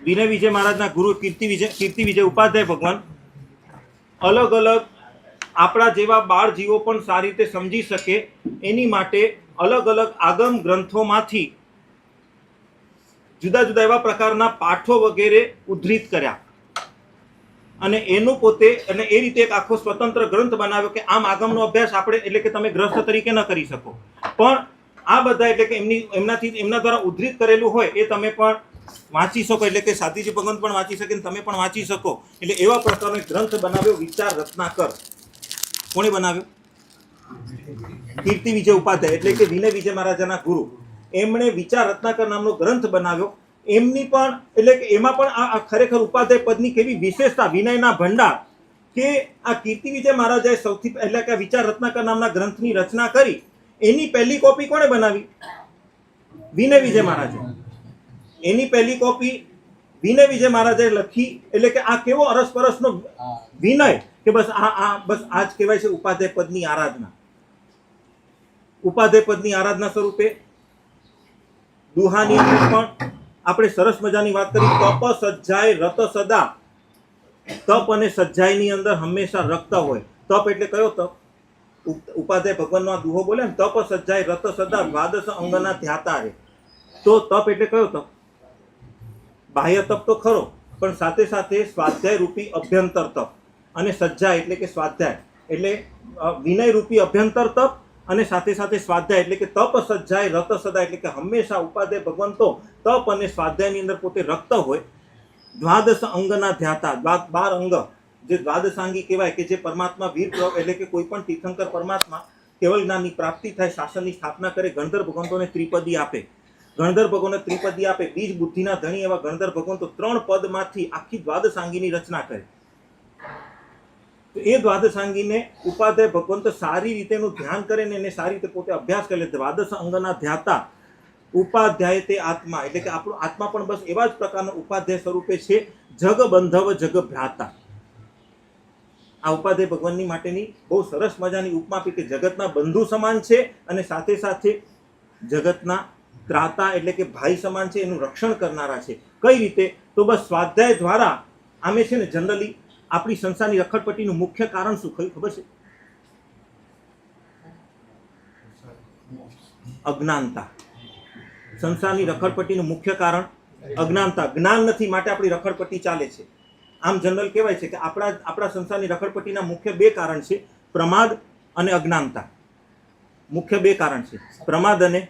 S1: વિનય વિજય મહારાજના ગુરુ કીર્તિ વિજય ઉપાધ્યાય ભગવાન અલગ અલગ આપણા જેવા બાળ જીવો પણ સારી રીતે સમજી શકે એની માટે અલગ અલગ આગમ ગ્રંથોમાંથી જુદા જુદા એવા પ્રકારના પાઠો વગેરે ઉદ્ધૃત કર્યા અને એનું પોતે અને એ રીતે એક આખો સ્વતંત્ર ગ્રંથ બનાવ્યો કે આમ આગમનો અભ્યાસ આપણે એટલે કે તમે ગ્રસ્થ તરીકે ન કરી શકો, પણ આ બધા એટલે કે એમના દ્વારા ઉદ્ધૃત કરેલું હોય એ તમે પણ વાંચી શકો, એટલે કે સાતીજી ભગવંત પણ વાંચી શકે તમે પણ વાંચી શકો. એટલે એવા પ્રકારનો એક ગ્રંથ બનાવ્યો વિચાર રત્નાકર. કોણે બનાવ્યો? કીર્તિ વિજય ઉપાધ્યાય એટલે કે વિનય વિજય મહારાજાના ગુરુ. એમણે વિચાર રત્નાકર નામનો ગ્રંથ બનાવ્યો. એમની પણ એટલે કે એમાં પણ આ ખરેખર ઉપાધ્યાય પદની કેવી વિશેષતા, વિનયના ભંડાર, કે આ કીર્તિ વિજય મહારાજાએ સૌથી પહેલા કે વિચાર રત્નાકર નામના ગ્રંથની રચના કરી. એની પહેલી કોપી કોણે બનાવી? વિનય વિજય મહારાજે. એની પહેલી કોપી વિનય વિજય મહારાજાએ લખી. એટલે કે આ કેવો અરસપરસનો વિનય કે બસ આ જ કહેવાય છે ઉપાધ્યાય પદની આરાધના. ઉપાધ્યાય પદની આરાધના સ્વરૂપે દુહાની પણ આપણે સરસ મજાની વાત કરી. તપ સજ્જાય રત સદા. તપ અને સજ્જાયની અંદર હંમેશા રખતા હોય. તપ એટલે કયો તપ? ઉપાધ્યાય ભગવાનનો આ દુહો બોલે ને, તપ સજ્જાય રત સદા દ્વાદશ અંગના ધ્યાતા રે. તો તપ એટલે કયો તપ? બાહ્ય તપ તો ખરો, પણ સાથે સાથે સ્વાધ્યાય રૂપી અભ્યંતર તપ. અને સજ્જા એટલે કે સ્વાધ્યાય એટલે વિનય રૂપી અભ્યંતર તપ, અને સાથે સાથે સ્વાધ્યાય એટલે કે તપ સજ્જાય રત સદા એટલે કે હંમેશા ઉપાધ્યાય ભગવંતો તપ અને સ્વાધ્યાયની અંદર પોતે રખતા હોય. દ્વાદશ અંગના ધ્યાતા, 12 અંગ જે દ્વાદશાંગી કહેવાય, કે જે પરમાત્મા વીર એટલે કે કોઈ પણ તીર્થંકર પરમાત્મા કેવળ જ્ઞાનની પ્રાપ્તિ થાય, શાસનની સ્થાપના કરે, ગણધર ભગવંતોને ત્રિપદી આપે. ગણધર ભગવાનને ત્રિપદી આપે. બીજ બુદ્ધિના ધણી એવા ગણધર ભગવંતો 3 પદમાંથી આખી દ્વાદશાંગીની રચના કરે. તો એ દ્વાદશાંગીને ઉપાધ્યાય ભગવંત સારી રીતે એનું ધ્યાન કરે ને એને સારી રીતે પોતે અભ્યાસ કરે. દ્વાદશ અંગના ધ્યાતા ઉપાધ્યાય તે આત્મા એટલે કે આપણો આત્મા પણ બસ એવા જ પ્રકારનો ઉપાધ્યાય સ્વરૂપે છે. જગ બંધવ જગ ભ્રાતા. આ ઉપાધ્યાય ભગવાનની માટેની બહુ સરસ મજાની ઉપમા આપી કે જગતના બંધુ સમાન છે અને સાથે સાથે જગતના ત્રાતા એટલે કે ભાઈ સમાન છે, એનું રક્ષણ કરનારા છે. કઈ રીતે? તો બસ સ્વાધ્યાય દ્વારા આમે છે ને જનરલી આપણી સંસારની રખડપટ્ટીનું મુખ્ય કારણ શું થયું ખબર છે? અજ્ઞાનતા. સંસારની રખડપટ્ટીનું મુખ્ય કારણ અજ્ઞાનતા. જ્ઞાન નથી માટે આપણી રખડપટ્ટી ચાલે છે. આમ જનરલ કહેવાય છે કે આપણા સંસારની રખડપટ્ટીના મુખ્ય 2 કારણ છે, પ્રમાદ અને અજ્ઞાનતા. મુખ્ય 2 કારણ છે, પ્રમાદ અને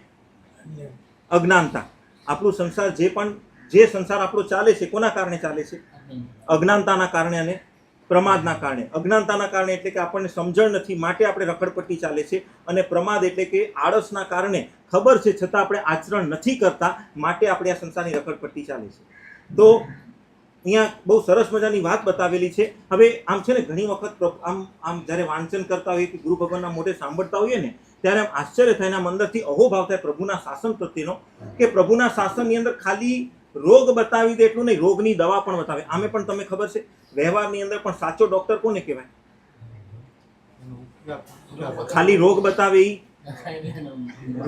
S1: અજ્ઞાનતા. આપણું સંસાર જે સંસાર આપણો ચાલે છે કોના કારણે ચાલે છે? અજ્ઞાનતાના કારણે અને પ્રમાદના કારણે. અજ્ઞાનતાના કારણે એટલે કે આપણને સમજણ નથી માટે આપણે રખડપટ્ટી ચાલે છે, અને પ્રમાદ એટલે કે આળસના કારણે ખબર છે છતાં આપણે આચરણ નથી કરતા માટે આપણે આ સંસારની રખડપટ્ટી ચાલે છે. તો અહીંયા બહુ સરસ મજાની વાત બતાવેલી છે. હવે આમ છે ને ઘણી વખત આમ જ્યારે વાંચન કરતા હોઈએ કે ગુરુ ભગવાનના મોઢે સાંભળતા હોઈએ ને ત્યારે આમ આશ્ચર્ય થાય, એના અંદરથી અહોભાવ થાય પ્રભુના શાસન પ્રત્યેનો, કે પ્રભુના શાસનની અંદર ખાલી રોગ બતાવી દે એટલું નહીં, રોગની દવા પણ બતાવે. આમે પણ તમને ખબર છે વ્યવહારની અંદર પણ સાચો ડોક્ટર કોને કહેવાય? ખાલી રોગ બતાવે,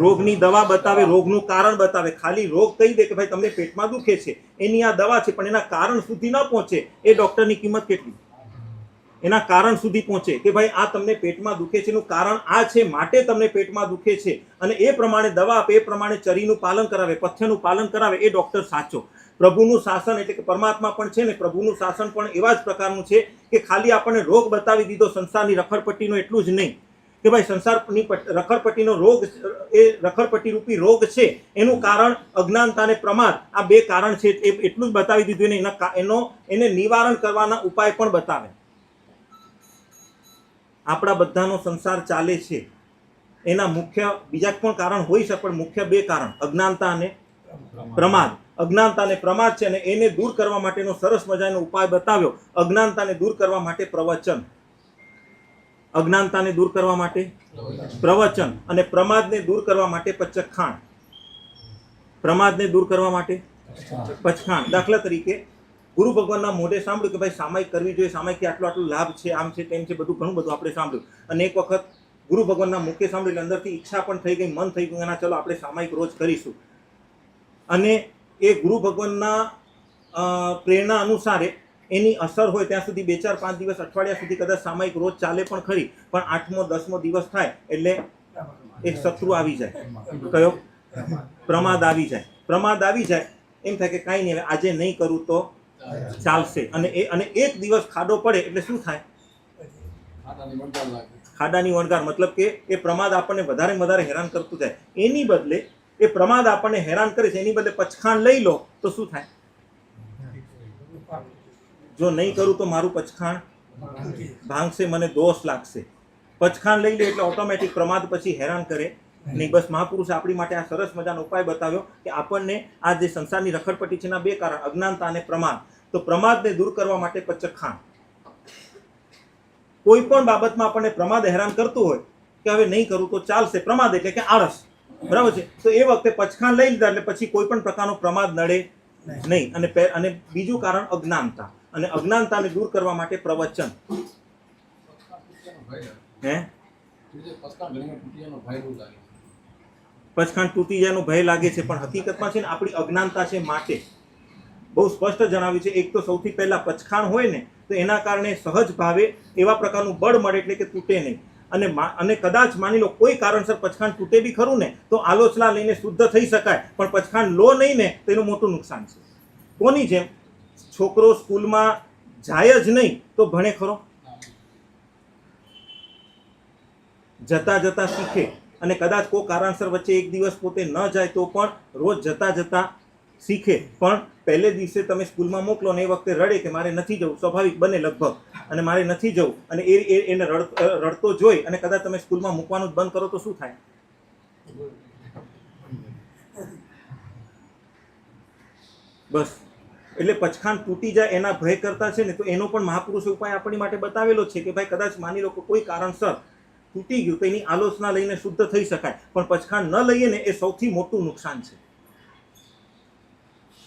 S1: રોગની દવા બતાવે, રોગનું કારણ બતાવે. ખાલી રોગ કહી દે કે ભાઈ તમને પેટમાં દુખે છે, એની આ દવા છે, પણ એના કારણ સુધી ન પહોંચે એ ડોક્ટરની કિંમત કેટલી? એના કારણ સુધી પહોંચે કે ભાઈ આ તમને પેટમાં દુખે છે એનું કારણ આ છે, માટે તમને પેટમાં દુખે છે, અને એ પ્રમાણે દવા આપે, એ પ્રમાણે ચરીનું પાલન કરાવે, પથ્યનું પાલન કરાવે, એ ડૉક્ટર સાચો. પ્રભુનું શાસન એટલે કે પરમાત્મા પણ છે ને, પ્રભુનું શાસન પણ એવા જ પ્રકારનું છે કે ખાલી આપણને રોગ બતાવી દીધો સંસારની રખડપટ્ટીનો, એટલું જ નહીં કે ભાઈ સંસારની રખડપટ્ટીનો રોગ, એ રખડપટ્ટી રૂપી રોગ છે એનું કારણ અજ્ઞાનતા અને પ્રમાદ, આ બે કારણ છે એ એટલું જ બતાવી દીધું. એને નિવારણ કરવાના ઉપાય પણ બતાવે. આપણા બધાનો સંસાર ચાલે છે એના મુખ્ય બીજા પણ કારણ હોઈ શકે, પણ મુખ્ય બે કારણ અજ્ઞાનતા અને પ્રમાદ. અજ્ઞાનતા અને પ્રમાદ છે, અને એને દૂર કરવા માટેનો સરસ મજાનો ઉપાય બતાવ્યો. અજ્ઞાનતાને દૂર કરવા માટે પ્રવચન, અજ્ઞાનતાને દૂર કરવા માટે પ્રવચન, અને પ્રમાદને દૂર કરવા માટે પચખાણ. પ્રમાદને દૂર કરવા માટે પચખાણ. દાખલા તરીકે ગુરુ ભગવાનના મોઢે સાંભળ્યું કે ભાઈ સામાયિક કરવી જોઈએ, સામાયિક આટલો લાભ છે, આમ છે, તેમ છે, બધું ઘણું બધું આપણે સાંભળ્યું. અને એક વખત ગુરુ ભગવાનના મુખે સાંભળ્યું એટલે અંદરથી ઈચ્છા પણ થઈ ગઈ, મન થઈ ગયું એના ચલો આપણે સામાયિક રોજ કરીશું. અને એ ગુરુ ભગવાનના પ્રેરણા અનુસારે એની અસર હોય ત્યાં સુધી 2, 4, 5 દિવસ, અઠવાડિયા સુધી કદાચ સામાયિક રોજ ચાલે પણ ખરી, પણ 8મો 10મો દિવસ થાય એટલે એક શત્રુ આવી જાય. કયો? પ્રમાદ આવી જાય. પ્રમાદ આવી જાય એમ થાય કે કાંઈ નહીં, હવે આજે નહીં કરું તો ચાલશે. અને એક દિવસ ખાડો પડે એટલે શું થાય? ખાડાની વણગાર. મતલબ કે એ પ્રમાદ આપણને વધારે વધારે હેરાન કરતું જાય. એની બદલે એ પ્રમાદ આપણને હેરાન કરે છે, એની બદલે પચખાણ લઈ લો તો શું થાય? જો નહીં કરું તો મારું પચખાણ ભાંગશે, મને દોષ લાગશે. પચખાણ લઈ લે એટલે ઓટોમેટિક પ્રમાદ પછી હેરાન કરે નહીં. બસ મહાપુરુષે આપણી માટે આ સરસ મજાનો ઉપાય બતાવ્યો કે આપણને આ જે સંસારની રખડપટ્ટી છે એના બે કારણ અજ્ઞાનતા અને પ્રમાદ. તો પ્રમાદને દૂર કરવા માટે પચખાણ. કોઈ પણ બાબતમાં આપણને પ્રમાદ હેરાન કરતું હોય કે હવે નહીં કરું તો ચાલશે, પ્રમાદ એટલે કે આળસ, બરાબર છે, તો એ વખતે પચખાણ લઈ લીધા એટલે પછી કોઈ પણ પ્રકારનો પ્રમાદ નડે નહીં. અને બીજું કારણ અજ્ઞાનતા, અને અજ્ઞાનતાને દૂર કરવા માટે પ્રવચન. હે પચખાણ તૂટી જવાનો ભય લાગે છે, પણ હકીકતમાં છે ને આપણી અજ્ઞાનતા છે માટે બહુ સ્પષ્ટ જણાવ્યું છે. એક તો સૌથી પહેલા પચખાણ હોય ને તો એના કારણે સહજ ભાવે એવા પ્રકારનું બળ મળે એટલે કે તૂટે નહીં. અને કદાચ માની લો કોઈ કારણસર પચખાણ તૂટે બી ખરું ને તો આલોચના લઈને શુદ્ધ થઈ શકાય, પણ પચખાણ લો નહીં ને તો એનું મોટું નુકસાન છે. કોની જેમ? છોકરો સ્કૂલમાં જાય જ નહીં તો ભણે ખરો? જતા જતા શીખે. અને કદાચ કોઈ કારણસર વચ્ચે એક દિવસ પોતે ન જાય તો પણ રોજ જતા જતા શીખે. પણ પહેલે દિવસે તમે સ્કૂલમાં મોકલો ને એ વખતે રડે કે મારે નથી જવું, સ્વાભાવિક બને લગભગ, અને મારે નથી જવું, અને એને રડતો જોઈ અને કદાચ તમે સ્કૂલમાં મૂકવાનું જ બંધ કરો તો શું થાય? બસ. એટલે પચખાણ તૂટી જાય એના ભય કરતા છે ને, તો એનો પણ મહાપુરુષ ઉપાય આપણી માટે બતાવેલો છે કે ભાઈ કદાચ માની લો કે કોઈ કારણસર તૂટી ગયું તો એની આલોચના લઈને શુદ્ધ થઈ શકાય, પણ પચખાણ ન લઈએ ને એ સૌથી મોટું નુકસાન છે.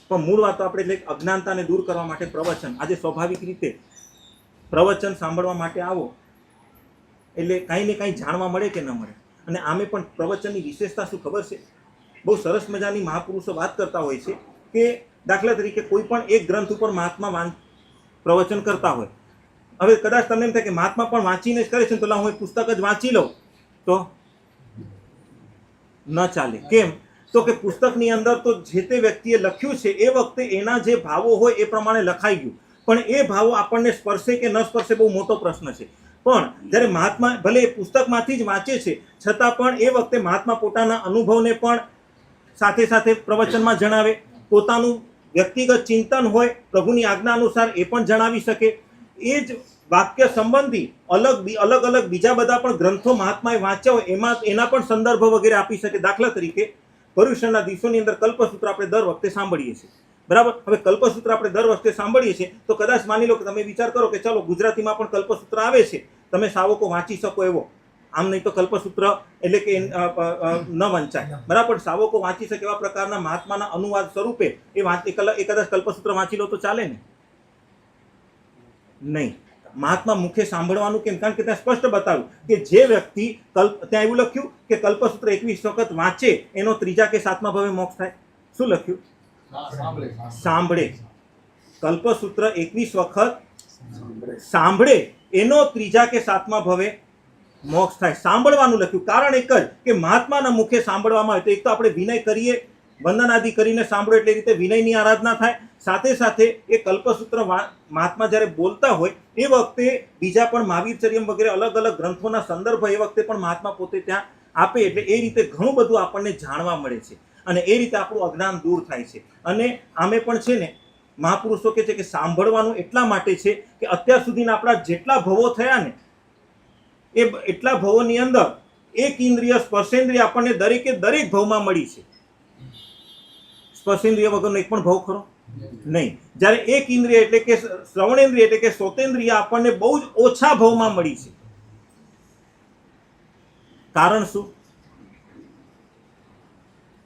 S1: પણ મૂળ વાત આપણે એટલે અજ્ઞાનતાને દૂર કરવા માટે પ્રવચન. આજે સ્વાભાવિક રીતે પ્રવચન સાંભળવા માટે આવો એટલે કાંઈ ને કાંઈ જાણવા મળે કે ન મળે. અને આમે પણ પ્રવચનની વિશેષતા શું ખબર છે? બહુ સરસ મજાની મહાપુરુષો વાત કરતા હોય છે કે દાખલા તરીકે કોઈ પણ એક ગ્રંથ ઉપર મહાત્મા પ્રવચન કરતા હોય. હવે કદાચ તમને એમ થાય કે મહાત્મા પણ વાંચીને જ કરે છે તો હું પુસ્તક જ વાંચી લઉં તો ન ચાલે. કેમ? તો કે પુસ્તકની અંદર તો જે તે વ્યક્તિએ લખ્યું છે એ વખતે એના જે ભાવો હોય એ પ્રમાણે લખાઈ ગયું, પણ એ ભાવો આપણને સ્પર્શે કે ન સ્પર્શે બહુ મોટો પ્રશ્ન છે. પણ જ્યારે મહાત્મા ભલે એ પુસ્તકમાંથી જ વાંચે છે છતાં પણ એ વખતે મહાત્મા પોતાના અનુભવને પણ સાથે સાથે પ્રવચનમાં જણાવે, પોતાનું વ્યક્તિગત ચિંતન હોય પ્રભુની આજ્ઞા અનુસાર એ પણ જણાવી શકે. એ જ વાક્ય સંબંધી અલગ અલગ બીજા બધા પણ ગ્રંથો મહાત્માએ વાંચ્યા હોય એમાં એના પણ સંદર્ભ વગેરે આપી શકે. દાખલા તરીકે પર્યુષણના દિવસોની અંદર કલ્પસૂત્ર આપણે દર વખતે સાંભળીએ છીએ, બરાબર? હવે કલ્પસૂત્ર આપણે દર વખતે સાંભળીએ છીએ તો કદાચ માની લો કે તમે વિચાર કરો કે ચાલો ગુજરાતીમાં પણ કલ્પસૂત્ર આવે છે, તમે સાવકો વાંચી શકો એવો. આમ નહીં તો કલ્પસૂત્ર એટલે કે ન વંચાય, બરાબર? સાવકો વાંચી શકે એવા પ્રકારના મહાત્માના અનુવાદ સ્વરૂપે એ કદાચ કલ્પસૂત્ર વાંચી લો તો ચાલે ને? નહીં. મહાત્મા મુખે સાંભળવાનું કેમ? કારણ કે ત્યાં સ્પષ્ટ બતાવ્યું કે જે વ્યક્તિ ત્યાં એવું લખ્યું કે કલ્પસૂત્ર 21 વખત વાંચે એનો 3જા કે 7મા ભાવે મોક્ષ થાય. શું લખ્યું? સાંભળે. કલ્પસૂત્ર 21 વખત સાંભળે એનો ત્રીજા કે સાતમા ભવે મોક્ષ થાય. સાંભળવાનું લખ્યું, કારણ એક જ કે મહાત્માના મુખે સાંભળવામાં આવે તો એક તો આપણે વિનય કરીએ, વંદન આદિ કરીને સાંભળો એટલે રીતે વિનયની આરાધના થાય. સાથે સાથે એ કલ્પસૂત્ર મહાત્મા જ્યારે બોલતા હોય એ વખતે બીજા પણ મહાવીરચર્યમ વગેરે અલગ અલગ ગ્રંથોના સંદર્ભ એ વખતે પણ મહાત્મા પોતે ત્યાં આપે, એટલે એ રીતે ઘણું બધું આપણને જાણવા મળે છે અને એ રીતે આપણું અજ્ઞાન દૂર થાય છે. અને આમે પણ છે ને મહાપુરુષો કહે છે કે સાંભળવાનું એટલા માટે છે કે અત્યાર સુધીના આપણા જેટલા ભવો થયા ને એ એટલા ભવોની અંદર એક ઇન્દ્રિય સ્પર્શેન્દ્રિય આપણને દરેકે દરેક ભવમાં મળી છે. સ્પર્શેન્દ્રિય વગરનો એક પણ ભવ ખરો નહીં. જ્યારે એક ઇન્દ્રિય એટલે કે શ્રવણેન્દ્રિય એટલે કે શ્રોતેન્દ્રિય આપણને બહુ જ ઓછા ભવમાં મળી છે. કારણ શું?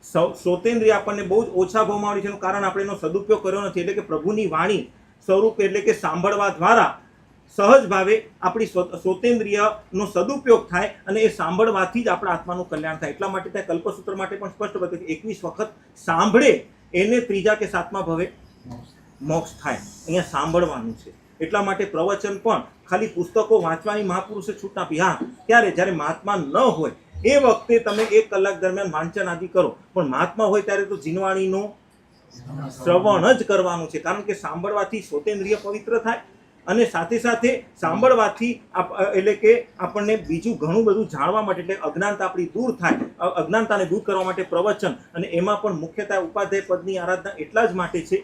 S1: શ્રોતેન્દ્રિય આપણને બહુ જ ઓછા ભાવમાં મળી છે એનું કારણ આપણે એનો સદુપયોગ કર્યો નથી. એટલે કે પ્રભુની વાણી સ્વરૂપ એટલે કે સાંભળવા દ્વારા સહજ ભાવે આપણી શ્રોતેન્દ્રિયનો સદુપયોગ થાય અને એ સાંભળવાથી જ આપણા આત્માનું કલ્યાણ થાય. એટલા માટે ત્યાં કલ્પસૂત્ર માટે પણ સ્પષ્ટ બતાવ્યું કે 21 વખત સાંભળે એને ત્રીજા કે સાતમા ભવે મોક્ષ થાય. અહીંયા સાંભળવાનું છે. એટલા માટે પ્રવચન પણ ખાલી પુસ્તકો વાંચવાની મહાપુરુષે છૂટ આપી. હા, ત્યારે જ્યારે મહાત્મા ન હોય એ વખતે તમે 1 કલાક દરમિયાન વાંચન આદિ કરો, પણ મહાત્મા હોય ત્યારે તો જીનવાણીનું શ્રવણ જ કરવાનું છે. કારણ કે સાંભળવાથી શ્રોતેન્દ્રિય પવિત્ર થાય અને સાથે સાથે સાંભળવાથી એટલે કે આપણને બીજું ઘણું બધું જાણવા માટે એટલે અજ્ઞાનતા આપણી દૂર થાય. અજ્ઞાનતાને દૂર કરવા માટે પ્રવચન, અને એમાં પણ મુખ્યતઃ ઉપાધ્યાય પદની આરાધના એટલા જ માટે છે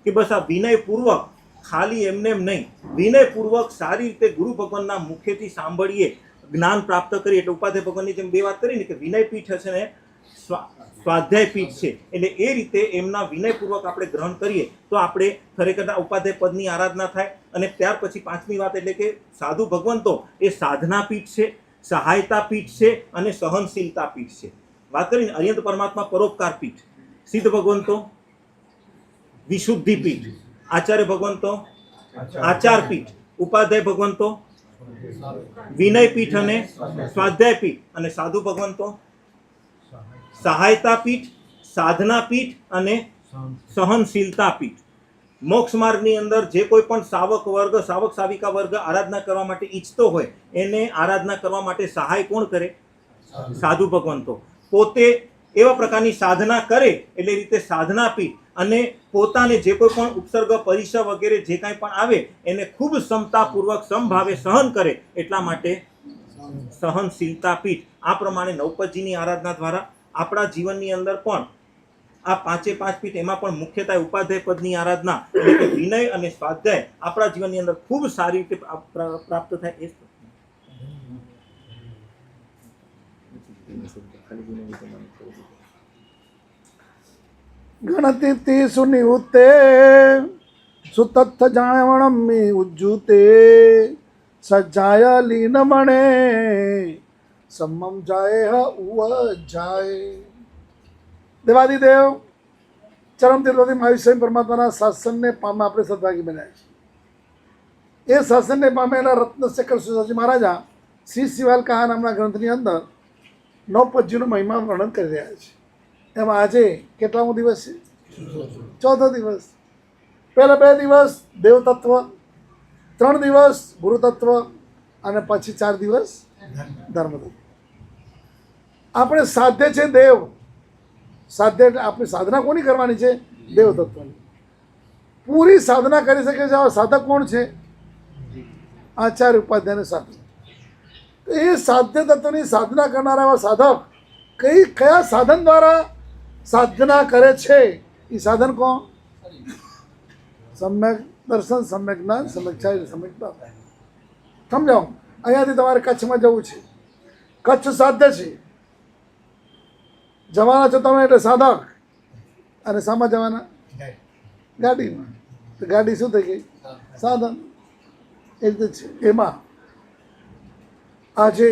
S1: કે બસ આ વિનયપૂર્વક, ખાલી એમને એમ નહીં, વિનયપૂર્વક સારી રીતે ગુરુ ભગવાનના મુખેથી સાંભળીએ, જ્ઞાન પ્રાપ્ત કરીએ. એટલે ઉપાધ્યાય ભગવાનની જેમ 2 વાત કરી ને કે વિનયપીઠ હશે ને સ્વાધ્યાય પીઠ છે, એટલે એ રીતે એમના વિનયપૂર્વક આપણે ગ્રહણ કરીએ તો આપણે ખરેખર ઉપાધ્યાય પદની આરાધના થાય. અને ત્યાર પછી 5મી વાત એટલે કે સાધુ ભગવંતો એ સાધના પીઠ છે, સહાયતા પીઠ છે અને સહનશીલતા પીઠ છે. વાત કરીને અર્યંત પરમાત્મા પરોપકાર પીઠ, સિદ્ધ ભગવંતો વિશુદ્ધિ પીઠ, આચાર્ય ભગવંતો આચાર પીઠ, ઉપાધ્યાય ભગવંતો વિનય પીઠ અને સ્વાધ્યાય પીઠ, અને સાધુ ભગવંતો સહાયતા પીઠ, સાધના પીઠ અને સહનશીલતા પીઠ. મોક્ષ માર્ગની અંદર જે કોઈ પણ સાવક વર્ગ, સાવક સાવિકા વર્ગ આરાધના કરવા માટે ઈચ્છતો હોય એને આરાધના કરવા માટે સહાય કોણ કરે? સાધુ ભગવંતો. પોતે એવા પ્રકારની સાધના કરે એટલે રીતે સાધના પીઠ, અને પોતાને જે કોઈ પણ ઉપસર્ગ પરિસર વગેરે જે કાંઈ પણ આવે એને ખૂબ ક્ષમતાપૂર્વક સમભાવે સહન કરે એટલા માટે સહનશીલતા પીઠ. આ પ્રમાણે નવપદજીની આરાધના દ્વારા આપણા જીવનની અંદર પણ આ 5 પીઠ, એમાં પણ મુખ્યતઃ ઉપાધ્યાય પદની આરાધના એટલે કે વિનય અને સ્વાધ્યાય આપણા જીવનની અંદર ખૂબ સારી રીતે પ્રાપ્ત થાય.
S5: ગણતિ સુનિવૃત્તે સુતત્થ જાણવણમિ ઉજ્જુતે સજ્જાય લીનમણે सम्मम जाए जाए. દેવાદિદેવ ચરમ તિરુપતિ મહાવીર સ્વયં પરમાત્માના શાસનને પામે આપણે સદભાગી બન્યા છીએ. એ શાસનને પામેલા રત્નશેખર સુધાજી મહારાજા શ્રી શિવાલ કહા નામના ગ્રંથની અંદર 9 પદ્યોનો મહિમા વર્ણન કરી રહ્યા છે. એમાં આજે કેટલામો દિવસ છે? 4થો દિવસ. પહેલા 2 દિવસ દેવતત્વ, 3 દિવસ ગુરુતત્વ અને પછી 4 દિવસ ધર્મતત્વ. આપણે સાધ્ય છે દેવ, સાધ્ય એટલે આપણી સાધના કોની કરવાની છે? દેવ તત્વની. પૂરી સાધના કરી શકે છે આવા સાધક કોણ છે? આચાર્ય ઉપાધ્યાય સાધક. એ સાધ્ય તત્વની સાધના કરનારા એવા સાધક કયા સાધન દ્વારા સાધના કરે છે? એ સાધન કોણ? સમ્યક દર્શન, સમ્યક જ્ઞાન, સમ્યક ચારિત્ર, સમ્યક ભાવ. સમજાવો. અહીંયાથી તમારે કચ્છમાં જવું છે, કચ્છ સાધ્ય છે, જવાના છો તમે એટલે સાધક, અને શામાં જવાના? ગાડીમાં. તો ગાડી શું થઈ ગઈ? સાધન. એ રીતે છે. એમાં આજે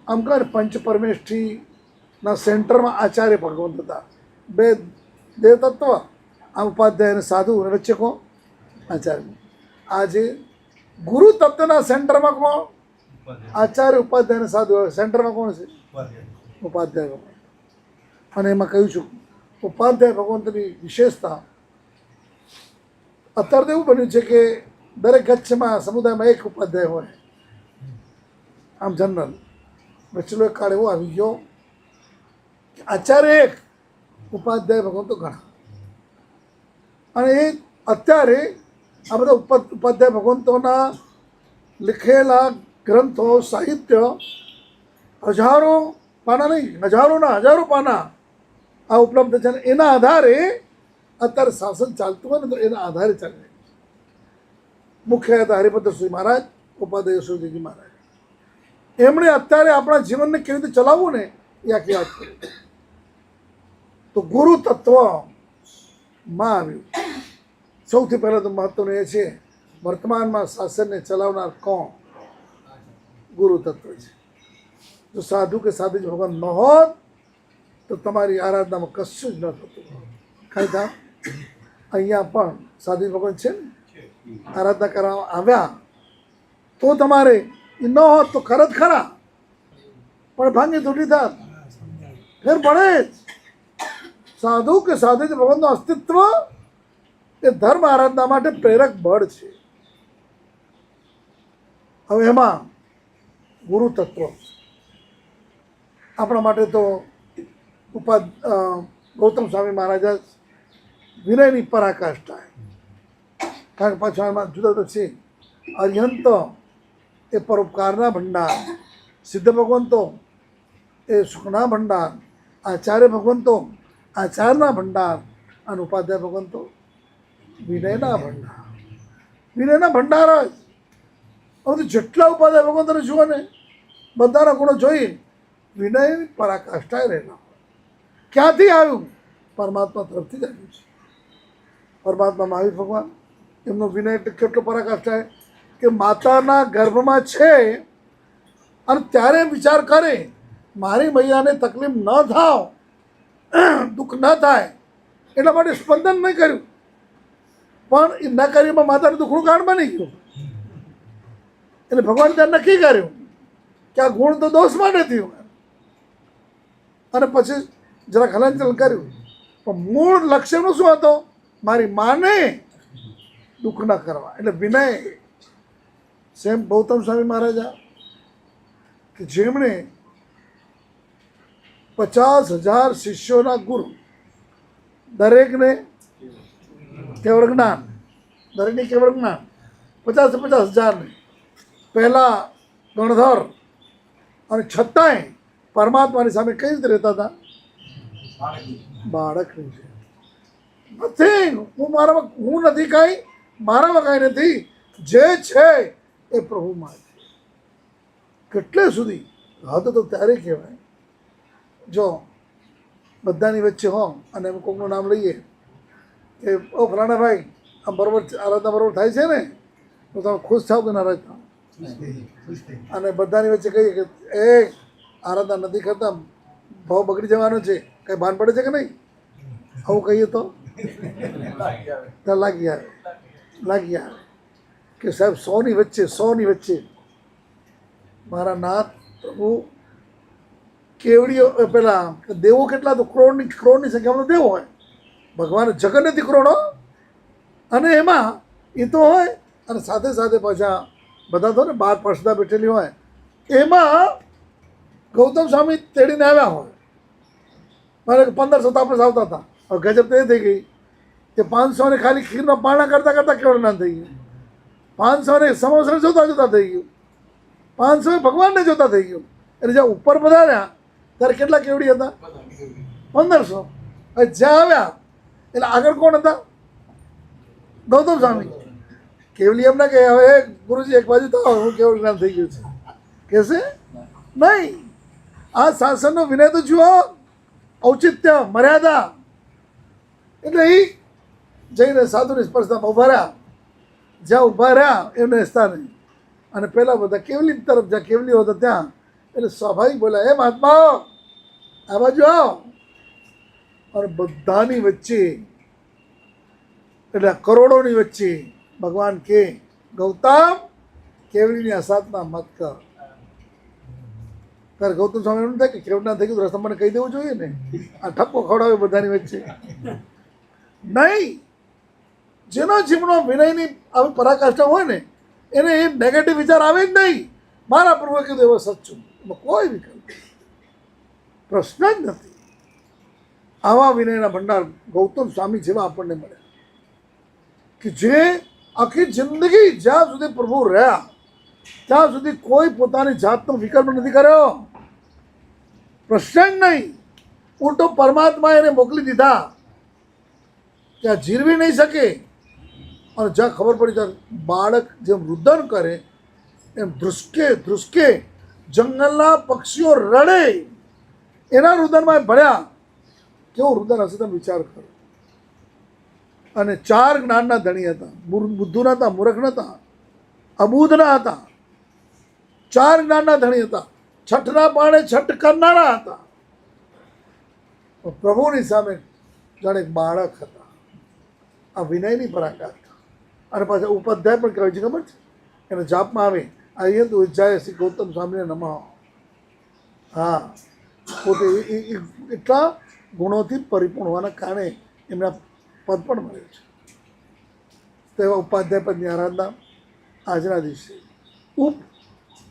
S5: અમકર પંચ પરમેષ્ઠીના સેન્ટરમાં આચાર્ય ભગવંત હતા. 2 દેવતત્વ, આ ઉપાધ્યાય અને સાધુ, અને વચ્ચે કોણ? આચાર્ય. આજે ગુરુ તત્વના સેન્ટરમાં કોણ? આચાર્ય ઉપાધ્યાય અને સાધુ. સેન્ટરમાં કોણ છે? ઉપાધ્યાય ભગવંત. અને એમાં કહ્યું છું ઉપાધ્યાય ભગવંતની વિશેષતા અત્યારે તો એવું બન્યું છે કે દરેક કચ્છમાં સમુદાયમાં એક ઉપાધ્યાય હોય, આમ જનરલ. વચ્ચેલો એક કાળ એવો આવી ગયો કે આચાર્ય એક, ઉપાધ્યાય ભગવંતો ઘણા. અને એ અત્યારે આ બધા ઉપાધ્યાય ભગવંતોના લખેલા ગ્રંથો, સાહિત્ય હજારો પાના નહીં, હજારો પાના આ ઉપલબ્ધ છે. અને એના આધારે અત્યારે શાસન ચાલતું હોય ને તો એના આધારે ચાલે. મુખ્ય હતા હરિભદ્રસિંહ મહારાજ, ઉપાધ્યાય યશોજીજી મહારાજ. એમણે અત્યારે આપણા જીવનને કેવી રીતે ચલાવવું ને એ આખી વાત કરી. તો ગુરુ તત્વમાં આવ્યું. સૌથી પહેલાં તો મહત્વનું એ છે, વર્તમાનમાં શાસનને ચલાવનાર કોણ? ગુરુ તત્વ છે. જો સાધુ કે સાધુ ભગવાન ન હોત તો તમારી આરાધનામાં કશું જ ન થતું. કાંઈ થાય અહીંયા પણ સાધુ ભગવાન છે ને, આરાધના કરવા આવ્યા તો તમારે એ ન હોત તો ખરા જ ખરા, પણ ભાંગી તૂટી થાત, ફેર પડે જ. સાધુ કે સાધુ ભગવાનનું અસ્તિત્વ એ ધર્મ આરાધના માટે પ્રેરક બળ છે. હવે એમાં ગુરુ તત્વ આપણા માટે તો ગૌતમ સ્વામી મહારાજા વિનયની પરાકાષ્ઠા. કારણ કે પાછળ જુદા તો છે. અર્યંત એ પરોપકારના ભંડાર, સિદ્ધ ભગવંતો એ સુખના ભંડાર, આચાર્ય ભગવંતો આચારના ભંડાર, અને ઉપાધ્યાય ભગવંતો વિનયના ભંડાર. વિનયના ભંડાર જ. હવે જેટલા ઉપાધ્યાય ભગવંતોને જુઓ ને, બધાના ગુણો જોઈ વિનયની પરાકાષ્ઠાએ રહેલા. ક્યાંથી આવ્યું? પરમાત્મા તરફથી જ આવ્યું છે. પરમાત્મા મહાવીર ભગવાન, એમનો વિનય કેટલો પરાકાષ્ઠા કે માતાના ગર્ભમાં છે અને ત્યારે વિચાર કરે મારી મૈયાને તકલીફ ન થાવ, દુઃખ ન થાય એટલા માટે સ્પંદન નહીં કર્યું. પણ એ ન કર્યું માતાનું દુઃખનું કારણ બની ગયું. એટલે ભગવાન ત્યાં નક્કી કર્યું કે આ ગુણ તો દોષ માટે થયું, અને પછી જરાક હલનચલન કર્યું. પણ મૂળ લક્ષ્યનું શું હતો? મારી માને દુઃખ ન કરવા. એટલે વિનય. સેમ ગૌતમ સ્વામી મહારાજા કે જેમણે 50,000 શિષ્યોના ગુરુ, દરેકને કેવળ જ્ઞાન, દરેકને કેવળ જ્ઞાન, 50,000 પહેલા ગણધર, અને છતાંય પરમાત્માની સામે કઈ રીતે રહેતા હતા? બાળકની છે. નથિંગ. હું નથી કાંઈ, મારામાં કાંઈ નથી, જે છે એ પ્રભુમાં છે. કેટલે સુધી હદ તો ત્યારે કહેવાય જો બધાની વચ્ચે હો અને એમ કોઈકનું નામ લઈએ કે ઓ ફલાણા ભાઈ આમ બરોબર આરાધના બરોબર થાય છે ને, તો તમે ખુશ થાવ કે નારાજ થાવ? અને બધાની વચ્ચે કહીએ કે એ આરાધના નથી કરતા, ભાવ બગડી જવાનો છે, કંઈ ભાન પડે છે કે નહીં? આવું કહીએ તો લાગી આવે કે સાહેબ 100ની વચ્ચે મારા નાથ પ્રભુ કેવડીઓ પેલા દેવો કેટલા? તો કરોડની સંખ્યામાં તો દેવો હોય. ભગવાન જગત નથી કરોડો, અને એમાં એ તો હોય, અને સાથે સાથે પાછા બધા તો ને 12 પાર્ષદા બેઠેલી હોય. એમાં ગૌતમ સ્વામી તેડીને આવ્યા હોય. મારે 1500 તાપસ આવતા હતા. હવે ગજબ તો એ થઈ ગઈ કે 500 ને ખાલી ખીરનો પાણા કરતાં કેવળ જ્ઞાન થઈ ગયું. 500 ને સમોસરે જોતા થઈ ગયું. 500 ભગવાનને જોતા થઈ ગયું. એટલે જ્યાં ઉપર પધાર્યા ત્યારે કેટલા કેવડી હતા? 1500. હવે જ્યાં આવ્યા એટલે આગળ કોણ હતા? ગૌતમ સ્વામી. કેવલી એમ ના કહે હવે ગુરુજી એક બાજુ તો હું કેવળ જ્ઞાન થઈ ગયું છે, કહેશે નહીં. આ શાસનનો વિનય તો જુઓ, ઔચિત્ય, મર્યાદા. એટલે એ જઈને સાધુની સ્પર્શતામાં ઉભા રહ્યા. જ્યાં ઊભા રહ્યા એમને સ્થાને, અને પહેલાં બધા કેવલી તરફ જ્યાં કેવલીઓ હતા ત્યાં, એટલે સ્વાભાવિક બોલ્યા, એ મહાત્માઓ આ બાજુ આવો. અને બધાની વચ્ચે, એટલે કરોડોની વચ્ચે ભગવાન કે ગૌતમ કેવલીની અસાધના મત કર. ત્યારે ગૌતમ સ્વામી એમ થાય કે કેવડના થઈ ગયું રસ્તા મને કહી દેવું જોઈએ ને, આ ઠપકો ખવડાવે બધાની વચ્ચે નહીં. જેનો જીવનો વિનયની આવી પરાકાષ્ઠા હોય ને એને એ નેગેટિવ વિચાર આવે જ નહીં. મારા પ્રભુએ કીધું એવો સચ્ચું, એમાં કોઈ વિકલ્પ પ્રશ્ન જ નથી. આવા વિનયના ભંડાર ગૌતમ સ્વામી જેવા આપણને મળ્યા કે જે આખી જિંદગી જ્યાં સુધી પ્રભુ રહ્યા ત્યાં સુધી કોઈ પોતાની જાતનો વિકલ્પ નથી કર્યો. પ્રશ્ન જ નહીં. ઉલટો પરમાત્મા એને મોકલી દીધા ત્યાં જીરવી નહીં શકે. અને જ્યાં ખબર પડી ત્યાં બાળક જેમ રુદન કરે એમ ધ્રુસકે ધ્રુસકે જંગલના પક્ષીઓ રડે એના રુદનમાં ભળ્યા. કેવું રુદન હશે તમે વિચાર કરો. અને 4 જ્ઞાનના ધણી હતા. બુદ્ધુ નતા, મૂર્ખ નતા, અબૂધના હતા. 4 જ્ઞાનના ધણી હતા. છઠના પાણે છઠ કરનારા હતા. પ્રભુની સામે જાણે એક બાળક હતા. આ વિનયની પરાકાષ્ઠા. અને પાછા ઉપાધ્યાય પણ કહેવાય છે, ખબર છે? એને જાપમાં આવે આયે તો જાય શ્રી ગૌતમ સ્વામીને નમઃ. હા, પોતે એટલા ગુણોથી પરિપૂર્ણ હોવાના કારણે એમના પદ પણ મળે છે. તેવા ઉપાધ્યાય પદની આરાધના આજના દિવસે ઉપ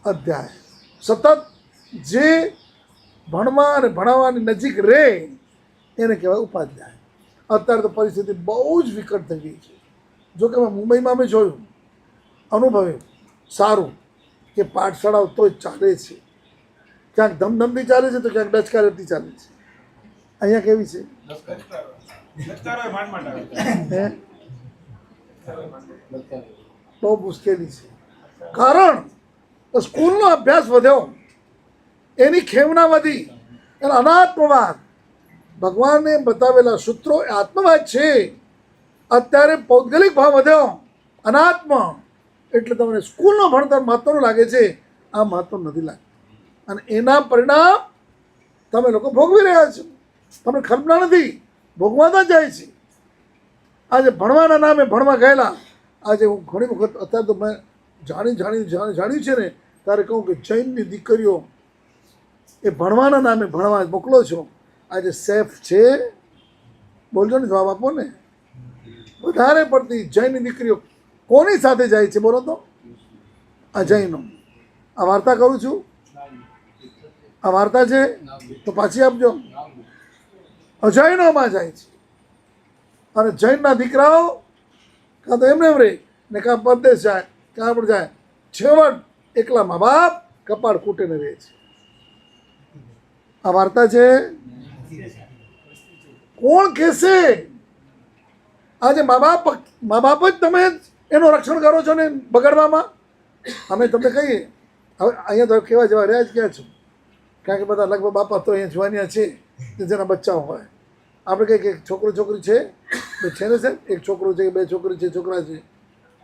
S5: અધ્યાય સતત જે ભણવા અને ભણાવવાની નજીક રહે એને કહેવાય ઉપાધ્યાય. અત્યારે તો પરિસ્થિતિ બહુ જ વિકટ થઈ ગઈ છે. જો કે મુંબઈમાં મેં જોયું, અનુભવ્યું સારું કે પાઠશાળાઓ તો જ ચાલે છે. ક્યાંક ધમધમથી ચાલે છે તો ક્યાંક ડચકારથી ચાલે છે. અહીંયા કેવી છે? હે, બહુ મુશ્કેલી છે. કારણ સ્કૂલનો અભ્યાસ વધ્યો, એની ખેવના વધી, એનો અનાત્મવાદ, ભગવાને બતાવેલા સૂત્રો એ આત્મવાદ છે. અત્યારે પૌદ્ગલિક ભાવ વધ્યો, અનાત્મ. એટલે તમને સ્કૂલનો ભણતર મહત્વનું લાગે છે, આ મહત્વ નથી લાગતું. અને એના પરિણામ તમે લોકો ભોગવી રહ્યા છો. તમને કલ્પના નથી, ભોગવાતા જાય છે. આજે ભણવાના નામે ભણવા ગયેલા, આજે હું ઘણી વખત અત્યારે તો મેં જાણ્યું છે ને ત્યારે કહું કે જૈનની દીકરીઓ એ ભણવાના નામે ભણવા મોકલો છો. આજે સેફ છે? બોલજો ને, જવાબ આપો ને. વધારે પડતી જૈનની દીકરીઓ કોની સાથે જાય છે બોલો તો? આ જૈનો. આ વાર્તા કરું છું, આ વાર્તા છે તો પાછી આપજો. અજૈનોમાં જાય છે. અને જૈનના દીકરાઓ કાં તો એમને એમ રહે ને કાં પરદેશ જાય, ક્યાં પણ જાય. છેવટ એકલા મા બાપ કપાળ કૂટીને રહે છે. આ વાર્તા છે. કોણ કહેશે? આજે મા બાપ જ તમે એનું રક્ષણ કરો છો ને બગાડવામાં. અમે તમને કહીએ હવે અહીંયા તો કેવા જેવા રહ્યા જ ક્યાં છો? કારણ કે બધા લગભગ બાપા તો અહીંયા જોવાનિયા છે જેના બચ્ચાઓ હોય. આપણે કહીએ કે છોકરો છોકરી છે ને સાહેબ, એક છોકરો છે, 2 છોકરી છે, છોકરા છે.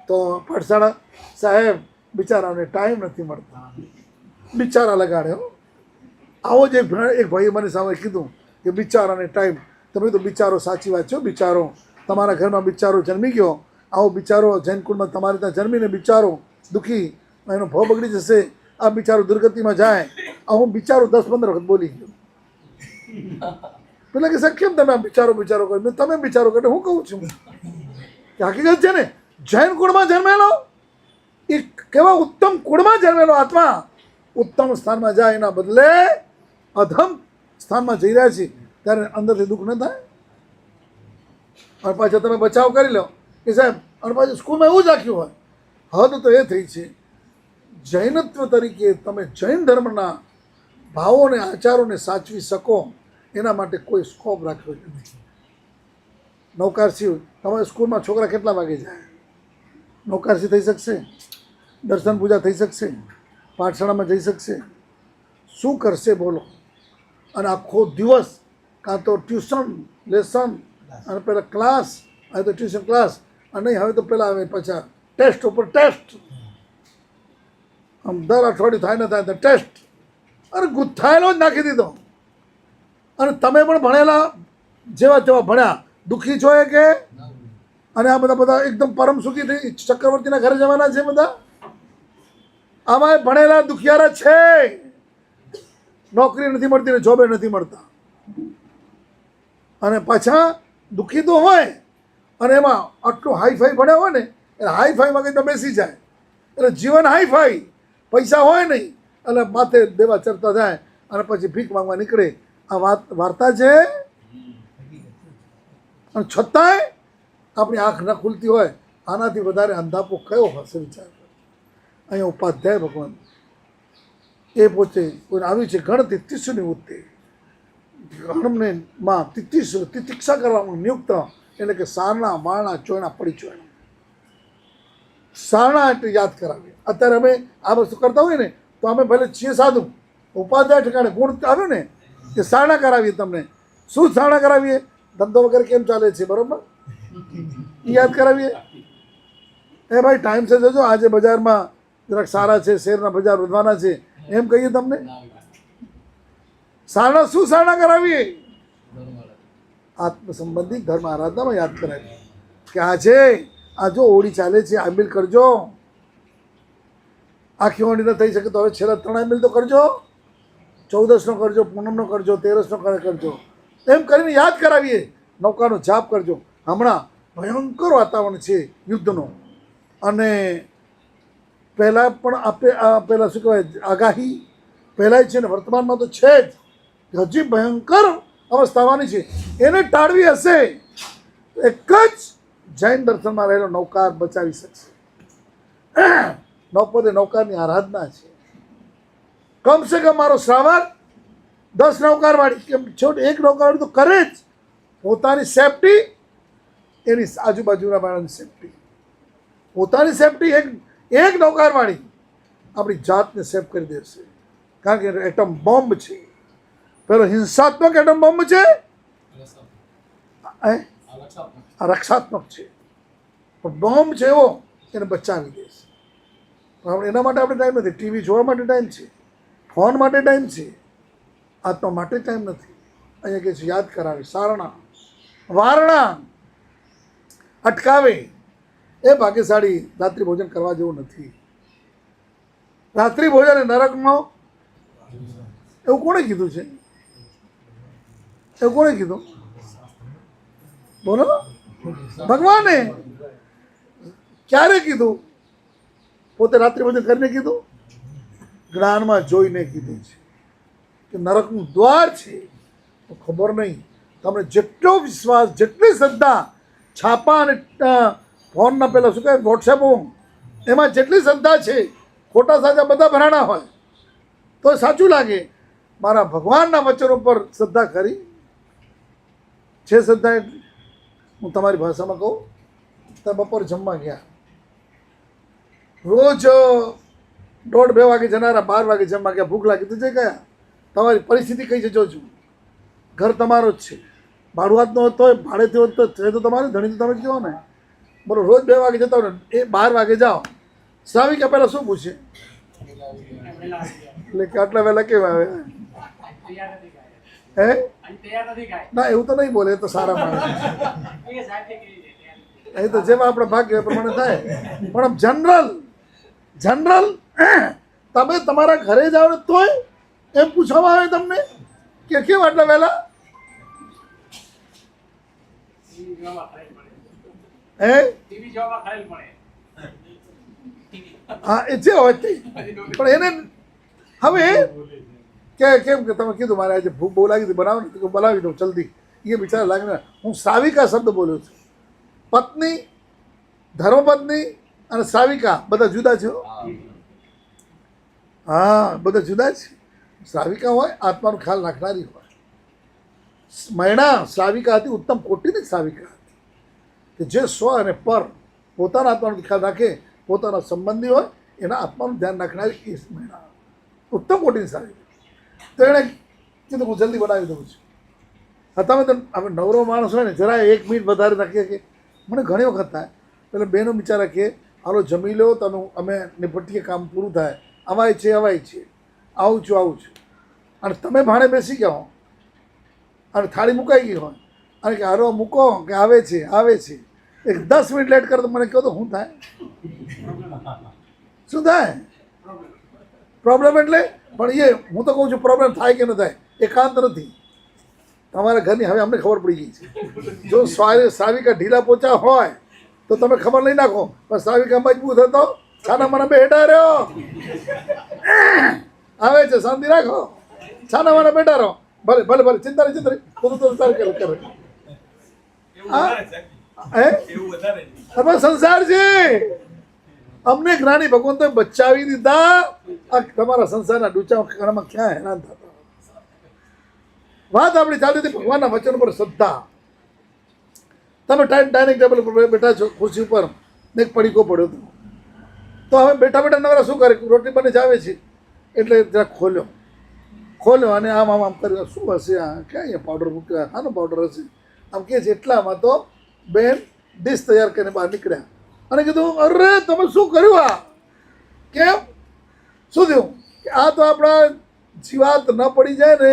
S5: તો પાઠશાળા સાહેબ બિચારાને ટાઈમ નથી મળતા, બિચારા લગાડ્યો. આવો જ એક ભાઈએ મને સામે કીધું કે બિચારાને ટાઈમ. તમે તો બિચારો સાચી વાત છો. બિચારો તમારા ઘરમાં બિચારો જન્મી ગયો, આવો બિચારો જૈનકુંડમાં તમારે ત્યાં જન્મીને બિચારો દુઃખી, એનો ભાવ બગડી જશે. આ બિચારો દુર્ગતિમાં જાય. આ હું બિચારો 10-15 વખત બોલી ગયો. પેલા કે સાહેબ કેમ તમે આ બિચારો કરો? તમે બિચારો કરો. હું કહું છું કે હકીકત છે ને, જૈન કુળમાં જન્મેલો એ કેવા ઉત્તમ કુળમાં જન્મેલો આત્મા ઉત્તમ સ્થાનમાં જાય, એના બદલે અધમ સ્થાનમાં જઈ રહ્યા છે ત્યારે અંદરથી દુઃખ ન થાય? અને પાછા તમે બચાવ કરી લો કે સાહેબ, અને પાછું સ્કૂલમાં એવું જ રાખ્યું હોય. હદ તો એ થઈ છે, જૈનત્વ તરીકે તમે જૈન ધર્મના ભાવોને આચારોને સાચવી શકો એના માટે કોઈ સ્કોપ રાખ્યો નથી. નૌકારસી તમારી સ્કૂલમાં છોકરા કેટલા વાગે જાય? નૌકારસી થઈ શકશે? દર્શન પૂજા થઈ શકશે? પાઠશાળામાં જઈ શકશે? શું કરશે બોલો? અને આખો દિવસ કાં તો ટ્યુશન લેસન અને પહેલાં ક્લાસ, હવે તો ટ્યુશન ક્લાસ, અને નહીં હવે તો પહેલાં આવે પાછા ટેસ્ટ ઉપર ટેસ્ટ. આમ દર અઠવાડિયું થાય ને થાય તો ટેસ્ટ. અરે ગુથાયેલો જ નાખી દીધો. અને તમે પણ ભણેલા જેવા તેવા ભણ્યા, દુઃખી છો એ કે? અને આ બધા એકદમ પરમ સુખી થઈ ચક્રવર્તીના ઘરે જવાના છે બધા? આમાં ભણેલા દુખિયારા છે. નોકરી નથી મળતી ને જોબે નથી મળતા, અને પાછા દુઃખી તો હોય અને એમાં આટલું હાઈફાઈ ભણ્યા હોય ને એટલે હાઈફાઈ મગજમાં બેસી જાય, એટલે જીવન હાઈફાઈ, પૈસા હોય નહીં એટલે માથે દેવા ચડતા જાય અને પછી ભીખ માંગવા નીકળે. આ વાર્તા છે. અને છતાંય આપણી આંખ ન ખુલતી હોય. આનાથી વધારે અંધાપો કયો હશે વિચાર કરો. અહીંયા ઉપાધ્યાય ભગવાન એ પોતે કોઈને આવ્યું છે ગણ તિત્તિશુની વૃત્તિ, ગણને માં તિત્તિશુ તિતિક્ષા કરવામાં નિયુક્ત, એટલે કે સારણા મારણા ચોયણા પડી ચોયણા. સારણા એટલે યાદ કરાવીએ. અત્યારે અમે આ વસ્તુ કરતા હોય ને તો અમે ભલે છીએ સાધુ, ઉપાધ્યાય ઠેકાણે ગુણ આવ્યું ને કે સારણા કરાવીએ. તમને શું સારણા કરાવીએ? ધંધો વગેરે કેમ ચાલે છે, બરોબર, એ યાદ કરાવીએ. એ ભાઈ ટાઈમ છે જોજો, આજે બજારમાં જરાક સારા છે, શેરના બજાર વધવાના છે, એમ કહીએ તમને. સારણા શું સારણા કરાવીએ? આત્મ સંબંધી ધર્મ આરાધનામાં યાદ કરાવીએ કે આજે આ જો ઓળી ચાલે છે, આમિલ કરજો. આખી ઓળી ન થઈ શકે તો હવે છેલ્લા 3 આમિલ તો કરજો. 14નો કરજો, પૂનમનો કરજો, 13નો કરજો, એમ કરીને યાદ કરાવીએ. નૌકાનો જાપ કરજો. હમણાં ભયંકર વાતાવરણ છે યુદ્ધનો, અને પહેલાં પણ પહેલાં શું કહેવાય આગાહી પહેલાંય છે ને વર્તમાનમાં તો છે જ, હજી ભયંકર અવસ્થા આવવાની છે. એને ટાળવી હશે એક જ જૈન દર્શનમાં રહેલો નૌકાર બચાવી શકશે. નૌપદે નૌકારની આરાધના છે. કમસે કમ મારો શ્રાવક 10 નૌકારવાળી કે છોટ 1 નૌકારવાળી તો કરે જ. પોતાની સેફટી, એની આજુબાજુના માણસની સેફટી. પોતાની સેફટી એક નૌકારવાળી આપણી જાતને સેફ કરી દેશે. કારણ કે એટમ બોમ્બ છે. પેલો હિંસાત્મક એટમ બોમ્બ છે, આ રક્ષાત્મક છે. પણ બોમ્બ છે એવો એને બચાવી દેશે. પણ એના માટે આપણે ટાઈમ નથી. ટીવી જોવા માટે ટાઈમ છે, ફોન માટે ટાઈમ છે, આત્મા માટે ટાઈમ નથી. અહીંયા કે છે યાદ કરાવે, સારણા વારણા અટકાવે. એ ભાગ્યશાળી રાત્રિ ભોજન કરવા જેવું નથી. રાત્રિ ભોજન એ નરકમાં, એવું કોણે કીધું છે? એવું કોણે કીધું? બોલો. ભગવાને. ક્યારે કીધું? પોતે રાત્રિ ભોજન કરીને કીધું? જ્ઞાનમાં જોઈને કીધું છે કે નરકનું દ્વાર છે. તો ખબર નહીં તમને જેટલો વિશ્વાસ, જેટલી શ્રદ્ધા, છાપા અને ફોનના પહેલાં શું કહે વોટ્સએપ એમાં જેટલી શ્રદ્ધા છે, ખોટા સાચા બધા ભરાણા હોય તો સાચું લાગે. મારા ભગવાનના વચનો પર શ્રદ્ધા કરી છે. શ્રદ્ધા એટલી, હું તમારી ભાષામાં કહું તો બપોર જમવા ગયા, રોજ 1:30-2 વાગે જનારા 12 વાગે જમવા ગયા. ભૂખ લાગી તો જઈ ગયા. તમારી પરિસ્થિતિ કઈ છે જોજો. ઘર તમારો જ છે, ભાડું હાથનો હોત તોય, ભાડેથી હોત તો છે તો તમારે, ધણી તો તમે જ કહો ને. બોલો, રોજ 2 વાગે જતા હોય ને એ 12 વાગે જાઓ. શ્રાવિકા પહેલાં શું પૂછે? એટલે કે આટલા વહેલા કેમ આવે? હે ના, એવું તો નહીં બોલે. એ તો સારા માણસ, એ તો જેવા આપણે ભાગ્ય એ પ્રમાણે થાય. પણ આમ જનરલ તમે તમારા ઘરે જાઓ ને તોય એમ પૂછવામાં આવે તમને કે કેમ આટલા વહેલા? હે હા, એ જે હોય તે. પણ એને હવે કે કેમ કે તમે કીધું મારે આજે ભૂખ બહુ લાગી હતી, બનાવો ને તો બનાવી દઉં જલ્દી. એ બિચારા લાગે ને. હું શ્રાવિકા શબ્દ બોલ્યો છું. પત્ની, ધર્મપત્ની અને શ્રાવિકા બધા જુદા છે. હા, બધા જુદા છે. શ્રાવિકા હોય આત્માનો ખ્યાલ રાખનારી હોય. મૈણા શ્રાવિકા હતી, ઉત્તમ કોટીની શ્રાવિકા હતી કે જે સ્વ અને પર પોતાના આત્માનો ખ્યાલ રાખે, પોતાના સંબંધી હોય એના આત્માનું ધ્યાન રાખનારી એ મૈણા ઉત્તમ કોટીની શ્રાવિકા. તો એણે કીધું હું જલ્દી બનાવી દઉં છું. તમે તો હવે નવરો માણસ હોય ને જરા 1 મિનિટ વધારે રાખીએ કે મને ઘણી વખત થાય. પેલા બહેનો બિચારા કે હાલો જમી લો, તમે અમે નિપટીએ, કામ પૂરું થાય. અવાય છે આવું છું. અને તમે ભાણે બેસી ગયા હો અને થાળી મુકાઈ ગઈ હોય અને કે હારો મૂકો કે આવે છે. એક 10 મિનિટ લેટ કરો તો મને કહો તો શું થાય? શું થાય? પ્રોબ્લેમ એટલે પણ એ હું તો કહું છું પ્રોબ્લેમ થાય કે ન થાય એકાંત નથી. તમારા ઘરની હવે અમને ખબર પડી ગઈ છે. જો સાવિકા ઢીલા પોચા હોય તો તમે ખબર લઈ નાખો, પણ સાવિકા મજબૂત હતો છાના મને બેઠા રહ્યો આવે છે, શાંતિ રાખો, છાના મને બેઠા રહો, ભલે ભલે ભલે ચિંતા નહીં, ચિંતા નહીં, તો તારે કરે હે તમે સંસાર છે. અમને જ્ઞાની ભગવંતોએ બચાવી દીધા, આ તમારા સંસારના ડૂચામાં ક્યાં હેરાન થતા. વાત આપણી ચાલતી હતી ભગવાનના વચન પર શ્રદ્ધા. તમે ડાઇનિંગ ટેબલ ઉપર બેઠા છો, ખુરશી ઉપર ને એક પડીકો પડ્યો હતો, તો હવે બેઠા બેઠા નવરા શું કરે, રોટલી બની જ આવે છે એટલે જરાક ખોલ્યો અને આમ આમ આમ કર્યું, શું હશે આ, ક્યાં અહીંયા પાવડર મૂક્યો, આનો પાવડર હશે, આમ કહે છે. એટલામાં તો બેન ડીશ તૈયાર કરીને બહાર નીકળ્યા અને કીધું, અરે તમે શું કર્યું, આ કેમ, શું થયું? આ તો આપણા જીવાત ન પડી જાય ને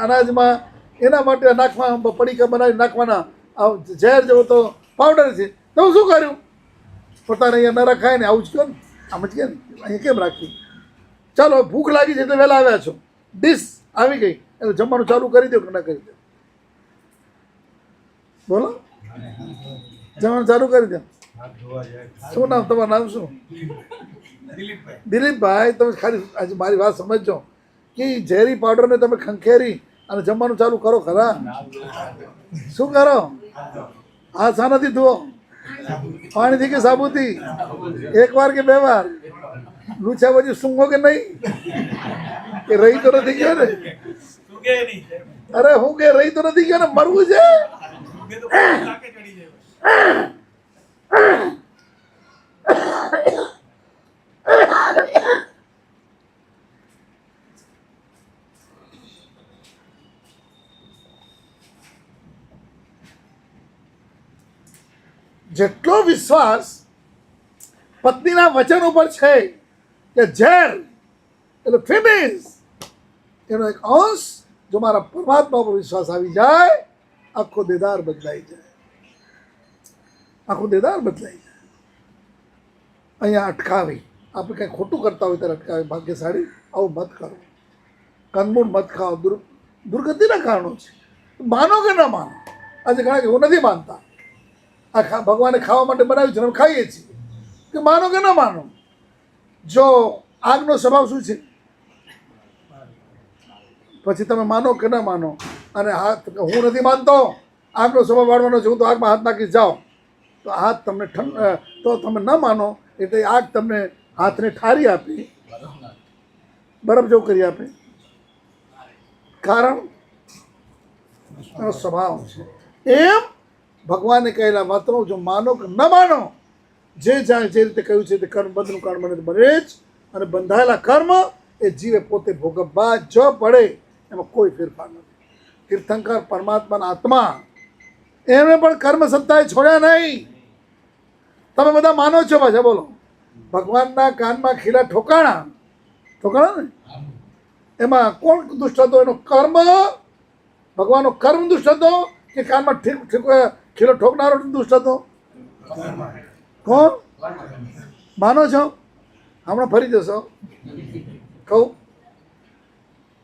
S5: અનાજમાં, એના માટે નાખવા પડીકા બનાવી નાખવાના, ઝેર જેવો તો પાવડર છે. તો શું કર્યું? પોતાને અહીંયા ન રખાય ને, આવું જ કહો ને, આમ જ કહે ને, અહીંયા કેમ રાખી? ચાલો ભૂખ લાગી છે એટલે વહેલા આવ્યા છો, ડીશ આવી ગઈ એટલે જમવાનું ચાલુ કરી દો કે ના કરી દો? બોલો, જમવાનું ચાલુ કરી દો. શું નામ તમારું? નામ શું? દિલીપભાઈ. તમે ખાલી આજે મારી વાત સમજજો કે ઝેરી પાવડરને તમે ખંખેરી અને જમવાનું ચાલુ કરો ખરા? શું કરો? હા, શાનાથી ધુઓ? પાણીથી કે સાબુથી? એક વાર કે બે વાર? લૂછા પછી સૂંઘો કે નહીં? કે રહી તો નથી ગયો ને? અરે હું કે રહી તો નથી ગયો ને, મરવું છે. જેટલો વિશ્વાસ પત્નીના વચન ઉપર છે કે ઝેર એટલે ફિનિશ, એનો એક અંશ જો મારા પરમાત્મા ઉપર વિશ્વાસ આવી જાય, આખો દેદાર બદલાઈ જાય, આખો દેદાર બદલાઈ જાય. અહીંયા અટકાવી, આપણે કંઈ ખોટું કરતા હોય ત્યારે અટકાવી, ભાગ્યશાળી આવું મત કરો, કંદમૂળ મત ખાઓ, દુર્ગતિના કારણો છે. માનો કે ન માનો, આજે ઘણા કે હું નથી માનતા, આ ભગવાને ખાવા માટે બનાવ્યું છે, અમે ખાઈએ છીએ, કે માનો કે ન માનો. જો આગનો સ્વભાવ શું છે, પછી તમે માનો કે ન માનો, અને હાથ હું નથી માનતો, આગનો સ્વભાવ વાળવાનો છે, હું તો આગમાં હાથ નાખી જાઓ, તો હાથ તમને તો તમે ન માનો એટલે આગ તમને હાથને ઠારી આપી, બરફ જેવું કરી આપે. કારણ એનો સ્વભાવ છે. એમ ભગવાને કહેલા વાતો જો માનો કે ન માનો, જે જાય જે રીતે કહ્યું છે તે કર્મ બંધનું કારણ બને બને જ, અને બંધાયેલા કર્મ એ જીવે પોતે ભોગવવા જ પડે, એમાં કોઈ ફેરફાર નથી. તીર્થંકર પરમાત્માના આત્મા, એમણે પણ કર્મ સત્તાએ છોડ્યા નહીં. તમે બધા માનો છો પાછા, બોલો ભગવાનના કાનમાં ખીલા ઠોકાણા ને, એમાં કોણ દુષ્ટ હતો? એનો કર્મ, ભગવાનનો કર્મ દુષ્ટ હતો કે કાનમાં ખીલો ઠોકનારો દુષ્ટ હતો? કોણ માનો છો? હમણાં ફરી જશો. કહું,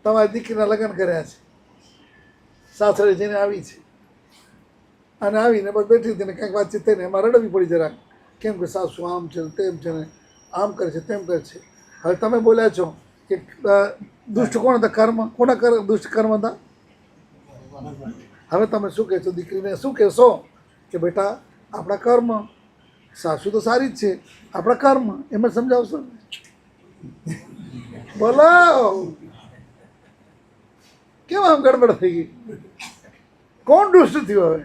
S5: તમારી દીકરીના લગ્ન કર્યા છે, સાસરે જઈને આવી છે, અને આવીને બસ બેઠી હતી ને કંઈક વાતચીત થઈને એમાં રડવી પડી જરાક, કેમ કે સાસુ આમ છે ને તેમ છે ને આમ કરે છે તેમ કરે છે. હવે તમે બોલ્યા છો કે દુષ્ટ કોણ હતા? કર્મ. કોના દુષ્ટ કર્મ હતા? હવે તમે શું કહેશો? દીકરીને શું કહેશો કે બેટા આપણા કર્મ, સાસુ તો સારી જ છે, આપણા કર્મ, એમ જ સમજાવશો ને? બોલો, કેમ આમ ગડબડ થઈ ગઈ? કોણ દુષ્ટ થયું?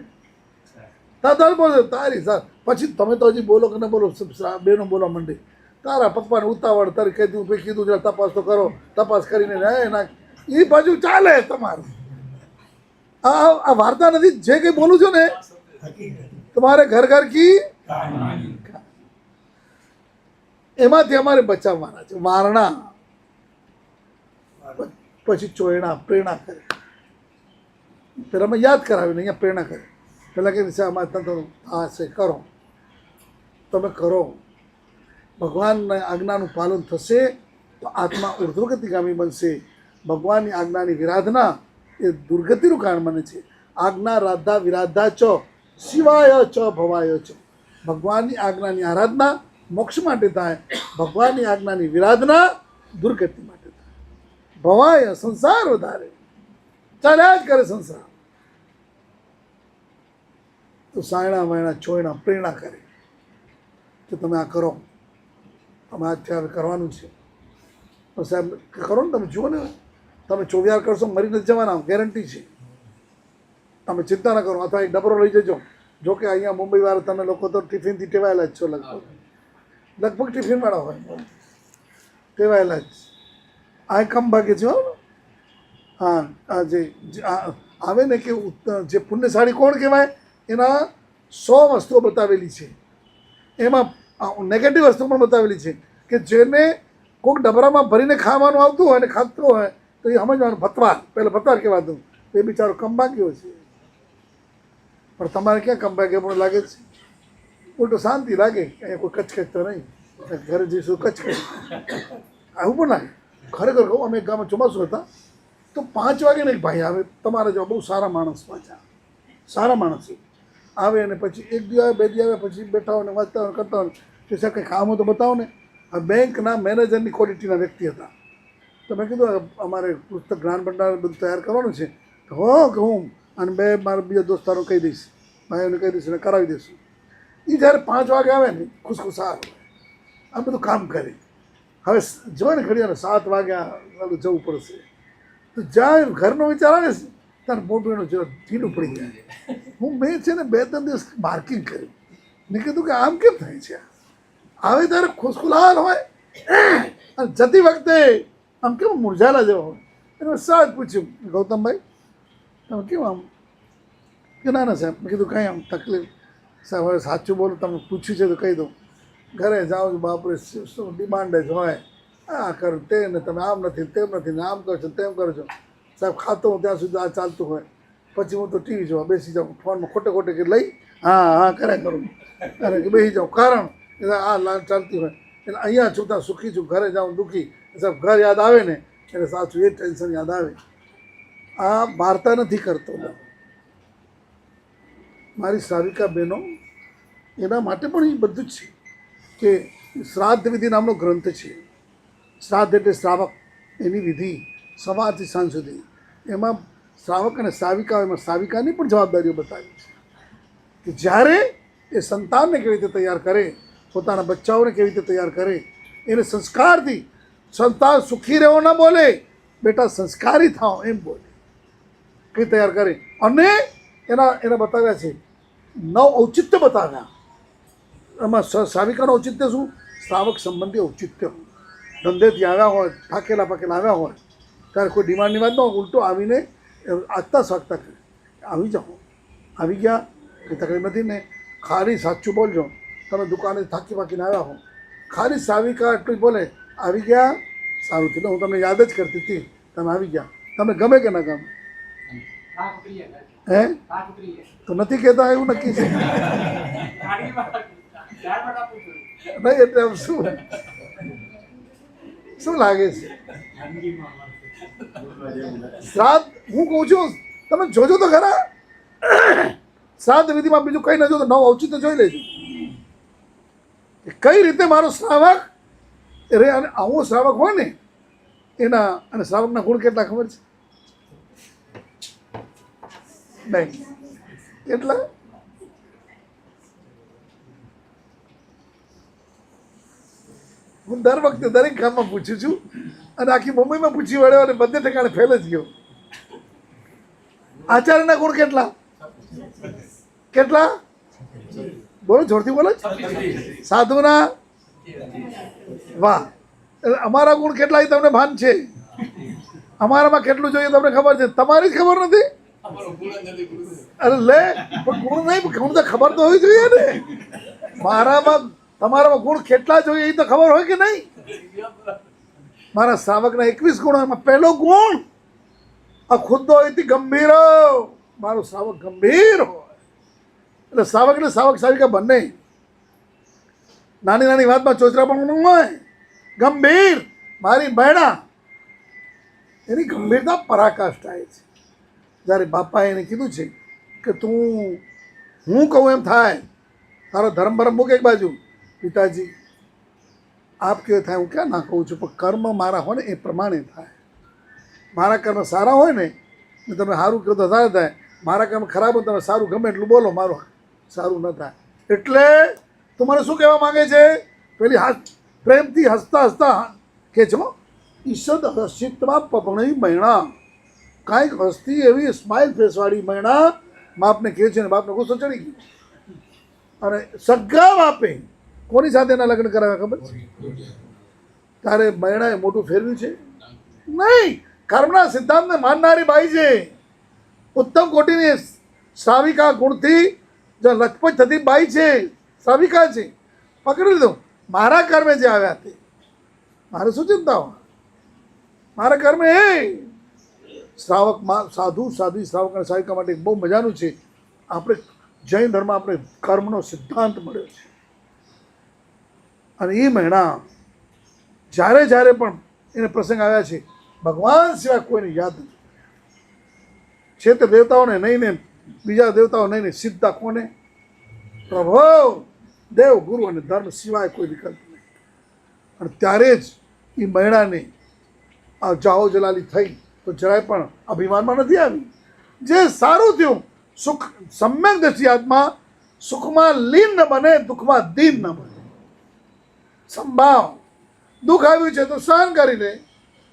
S5: હવે તાર બોલો તારી સર, પછી તમે તો હજી બોલો કે ન બોલો, બેનો બોલવા માંડી. તારા પપ્પાને ઉતાવળ, તારી કીધું જરા તપાસ તો કરો, તપાસ કરીને ના એ બાજુ ચાલે તમારે. આ વાર્તા નથી, જે કંઈ બોલું છું ને તમારે ઘર ઘર કી એમાંથી અમારે બચાવવાના છે. વારણા પછી ચોયણા, પ્રેરણા કરે. પેલા અમે યાદ કરાવીને અહીંયા પ્રેરણા કરે. પેલા કે અમારે તંત્ર આ છે, કરો, તમે કરો, ભગવાનની આજ્ઞાનું પાલન થશે તો આત્મા ઉર્ધ્વગતિગામી બનશે. ભગવાનની આજ્ઞાની વિરાધના એ દુર્ગતિનું કારણ બને છે. આજ્ઞા રાધા વિરાધા ચ શિવાય ચ ભવાય ચ. ભગવાનની આજ્ઞાની આરાધના મોક્ષ માટે થાય, ભગવાનની આજ્ઞાની વિરાધના દુર્ગતિ માટે થાય. ભવાય સંસાર વધારે ચાલ્યા જ કરે સંસાર. તો સાયણા વાયણા ચોયણા પ્રેરણા કરે કે તમે આ કરો, તમે અત્યારે કરવાનું છે. પણ સાહેબ કરો ને, તમે જુઓ ને, તમે ચોવિયાર કરશો મરી નથી જવાના, ગેરંટી છે. તમે ચિંતા ન કરો. અથવા એક ડબરો લઈ જજો. જો કે અહીંયા મુંબઈવાળા તમે લોકો તો ટિફિનથી ટેવાયેલા જ છો, લગભગ ટિફિનવાળા હોય, ટેવાયેલા જ. આ કમ ભાગે છે. હા, આ જે આવે ને કે જે પુણ્યશાળી કોણ કહેવાય, એના 100 વસ્તુઓ બતાવેલી છે. એમાં નેગેટિવ વસ્તુ પણ બતાવેલી છે કે જેને કોઈક ડબરામાં ભરીને ખાવાનું આવતું હોય ને ખાતું હોય તો એ સમજવાનું ભતવાર, પહેલાં ભતવાર કહેવાતું, તો એ બિચારો કંબાક્યો છે. પણ તમારે ક્યાં કંબાક્યો પણ લાગે છે? ઉલટો શાંતિ લાગે, અહીંયા કોઈ કચકચ તો નહીં, ઘરે જઈશું કચકચ આવું પણ લાગે. ખરેખર કહું, અમે એક ગામમાં ચોમાસું હતા તો 5 વાગે ને એક ભાઈ આવે, તમારા જેવા બહુ સારા માણસ, પાછા સારા માણસ આવે, અને પછી એક દી આવે, 2 દી આવે, પછી બેઠા હોય ને વાંચતા હોય કરતા હોય કે સાહેબ કંઈ કામ હોય તો બતાવો ને. આ બેંકના મેનેજરની ક્વોલિટીના વ્યક્તિ હતા. તો મેં કીધું અમારે પુસ્તક જ્ઞાન ભંડાર બધું તૈયાર કરવાનું છે. તો હો કે હું અને 2 મારા બીજા દોસ્તારો કહી દઈશ, ભાઈઓને કહી દઈશ અને કરાવી દઈશું. એ જ્યારે 5 વાગે આવે ને ખુશખુશાલ આ બધું કામ કરે. હવે જો ને ઘડી 7 વાગ્યા જવું પડશે તો જ્યાં ઘરનો વિચાર આવે છે ત્યારે મોટું એનું ઢીલું પડી જાય. મેં છે ને 2-3 દિવસ માર્કિંગ કર્યું. મેં કીધું કે આમ કેમ થાય છે? આવે ત્યારે ખુશખુશાલ હોય અને જતી વખતે આમ કેમ મુરઝાયેલા જેવા હોય. એને સહજ પૂછ્યું, ગૌતમભાઈ તમે કેમ આમ? કે ના ના સાહેબ. મેં કીધું કંઈ આમ તકલીફ? સાહેબ હવે સાચું બોલું, તમે પૂછ્યું છે તો કહી દઉં. ઘરે જાઓ છો બાપરે શું ડિમાન્ડ જ હોય, આ કરું તે ને તમે આમ નથી તેમ નથી ને આમ કરો છો તેમ કરો છો. સાહેબ ખાતો હું ત્યાં સુધી આ ચાલતું હોય, પછી હું તો ટીવી જોવા બેસી જાઉં, ફોનમાં ખોટે કે લઈ હા કર્યા કરું અને કે બેસી જાઉં. કારણ આ લાઈન ચાલતી હોય એટલે અહીંયા છું ત્યાં સુખી છું, ઘરે જાઉં દુઃખી. સાહેબ ઘર યાદ આવે ને એટલે સાચું એ ટેન્શન યાદ આવે. આ વાર્તા નથી કરતો. મારી શ્રાવિકા બહેનો એના માટે પણ એ બધું જ છે કે શ્રાદ્ધ વિધિ નામનો ગ્રંથ છે. શ્રાદ્ધ એટલે શ્રાવક, એની વિધિ સવારથી સાંજ સુધી. એમાં શ્રાવક અને શ્રાવિકા, એમાં શ્રાવિકાની પણ જવાબદારીઓ બતાવી છે કે જ્યારે એ સંતાનને કેવી રીતે તૈયાર કરે, પોતાના બચ્ચાઓને કેવી રીતે તૈયાર કરે, એને સંસ્કારથી. સંતાન સુખી રહેવો ના બોલે, બેટા સંસ્કારી થાઓ એમ બોલે, કઈ તૈયાર કરે. અને એના બતાવ્યા છે 9 ઔચિત્ય બતાવ્યા. એમાં શ્રાવિકાનું ઔચિત્ય શું? શ્રાવક સંબંધી ઔચિત્ય. ધંધેથી આવ્યા હોય, થાકેલા આવ્યા હોય ત્યારે કોઈ ડિમાન્ડની વાત ન હોય, ઉલટો આવીને આગતા સ્વાગતા કરે, આવી જાઓ, આવી ગયા, કંઈ તકલીફ નથી ને. ખાલી સાચું બોલજો. તમે દુકાને થાકી પાકીને આવ્યા હો, ખાલી શ્રાવિકા એટલું જ બોલે, આવી ગયા, સારું થયું, હું તમને યાદ જ કરતી હતી, તમે આવી ગયા. તમને ગમે કે ના ગમે? હે તો નથી કહેતા એવું નક્કી છે નહીં? એટલે શું લાગે છે? શ્રાદ્ધ હું કહું છું તમે જોજો તો ખરા. શ્રાદ્ધ વિધિમાં બીજું કંઈ ન જો તો 9 ઔચિત્ય જોઈ લેજો કઈ રીતે મારો શ્રાવક રે. અને આવો શ્રાવક હોય ને એના, અને શ્રાવકના ગુણ કેટલા ખબર છે? નહીં એટલા. હું દર વખતે દરેક ગામમાં પૂછું છું અને આખી મુંબઈમાં પૂછી વળ્યો અને બધે ઠેકાણે ફેલ જ ગયો. આચાર્યના ગુણ કેટલા? બોલો, જોરથી બોલો. સાધુના? વાહ. અમારા ગુણ કેટલા એ તમને ભાન છે? અમારામાં કેટલું જોઈએ તમને ખબર છે? તમારી જ ખબર નથી? અરે લે, પણ ગુણ નહીં, ગુણ તો ખબર તો હોવી જોઈએ ને. મારામાં તમારામાં ગુણ કેટલા જોઈએ એ તો ખબર હોય કે નહીં? મારા શ્રાવકના 21 ગુણ, એમાં પહેલો ગુણ અખુદ્દો ઇતિ ગંભીર. મારો શ્રાવક ગંભીર હોય. એટલે શ્રાવક ને શ્રાવિકા બંને નાની નાની વાતમાં ચોચરા પણ ન હોય. ગંભીર મારી બહેણા, એની ગંભીરતા પરાકાષ્ઠાએ છે. જ્યારે બાપાએ એને કીધું છે કે તું હું કહું એમ થાય, તારો ધર્મ ભરમ મૂક એક બાજુ, પિતાજી આપ કે થાય હું ક્યાં ના કહું છું, પણ કર્મ મારા હોય ને એ પ્રમાણે થાય. મારા કર્મ સારા હોય ને તમે સારું કહો તો સારું થાય, મારા કર્મ ખરાબ હોય તમે સારું ગમે એટલું બોલો, મારું સારું ન થાય. એટલે તું મને શું કહેવા માંગે છે? પેલી પ્રેમથી હસતા હસતા કે છો ઈશદ હસિતમાં પપણી મહિણા, કાંઈક હસતી એવી સ્માઇલ ફેસવાળી મહિણા બાપને કહે છે ને બાપને ગુસ્સો ચડી ગયો. અને સગા બાપે કોની સાથે એના લગ્ન કરાવ્યા ખબર છે? તારે મહિણાએ મોટું ફેરવ્યું છે નહીં, કર્મના સિદ્ધાંતને માનનારી બાઈ છે, ઉત્તમ કોટીની શ્રાવિકા ગુણથી જો લચપચ થતી બાઈ છે, શ્રાવિકા છે. પકડી લીધું. મારા કર્મે જે આવ્યા તે મારે શું ચિંતા હોય? મારા કર્મે શ્રાવકમાં સાધુ સાધ્વી શ્રાવક અને શ્રાવિકા માટે બહુ મજાનું છે. આપણે જૈન ધર્મ આપણે કર્મનો સિદ્ધાંત મળ્યો છે. અને એ મહિના જ્યારે જ્યારે પણ એને પ્રસંગ આવ્યા છે ભગવાન સિવાય કોઈને યાદ નથી. છે તે દેવતાઓને નહીં ને બીજા દેવતાઓ નહીં ને સીધા કોને? પ્રભુ દેવ ગુરુ અને ધર્મ સિવાય કોઈ વિકલ્પ નહીં. અને ત્યારે જ એ મહિણાને આ જાઓ જલાલી થઈ તો જરાય પણ અભિમાનમાં નથી આવી. જે સારું થયું સુખ સમ્યક દ્રષ્ટિ આત્મા સુખમાં લીન ન બને, દુઃખમાં દીન ન બને. સંભાવ. દુઃખ આવ્યું છે તો સહન કરી લે,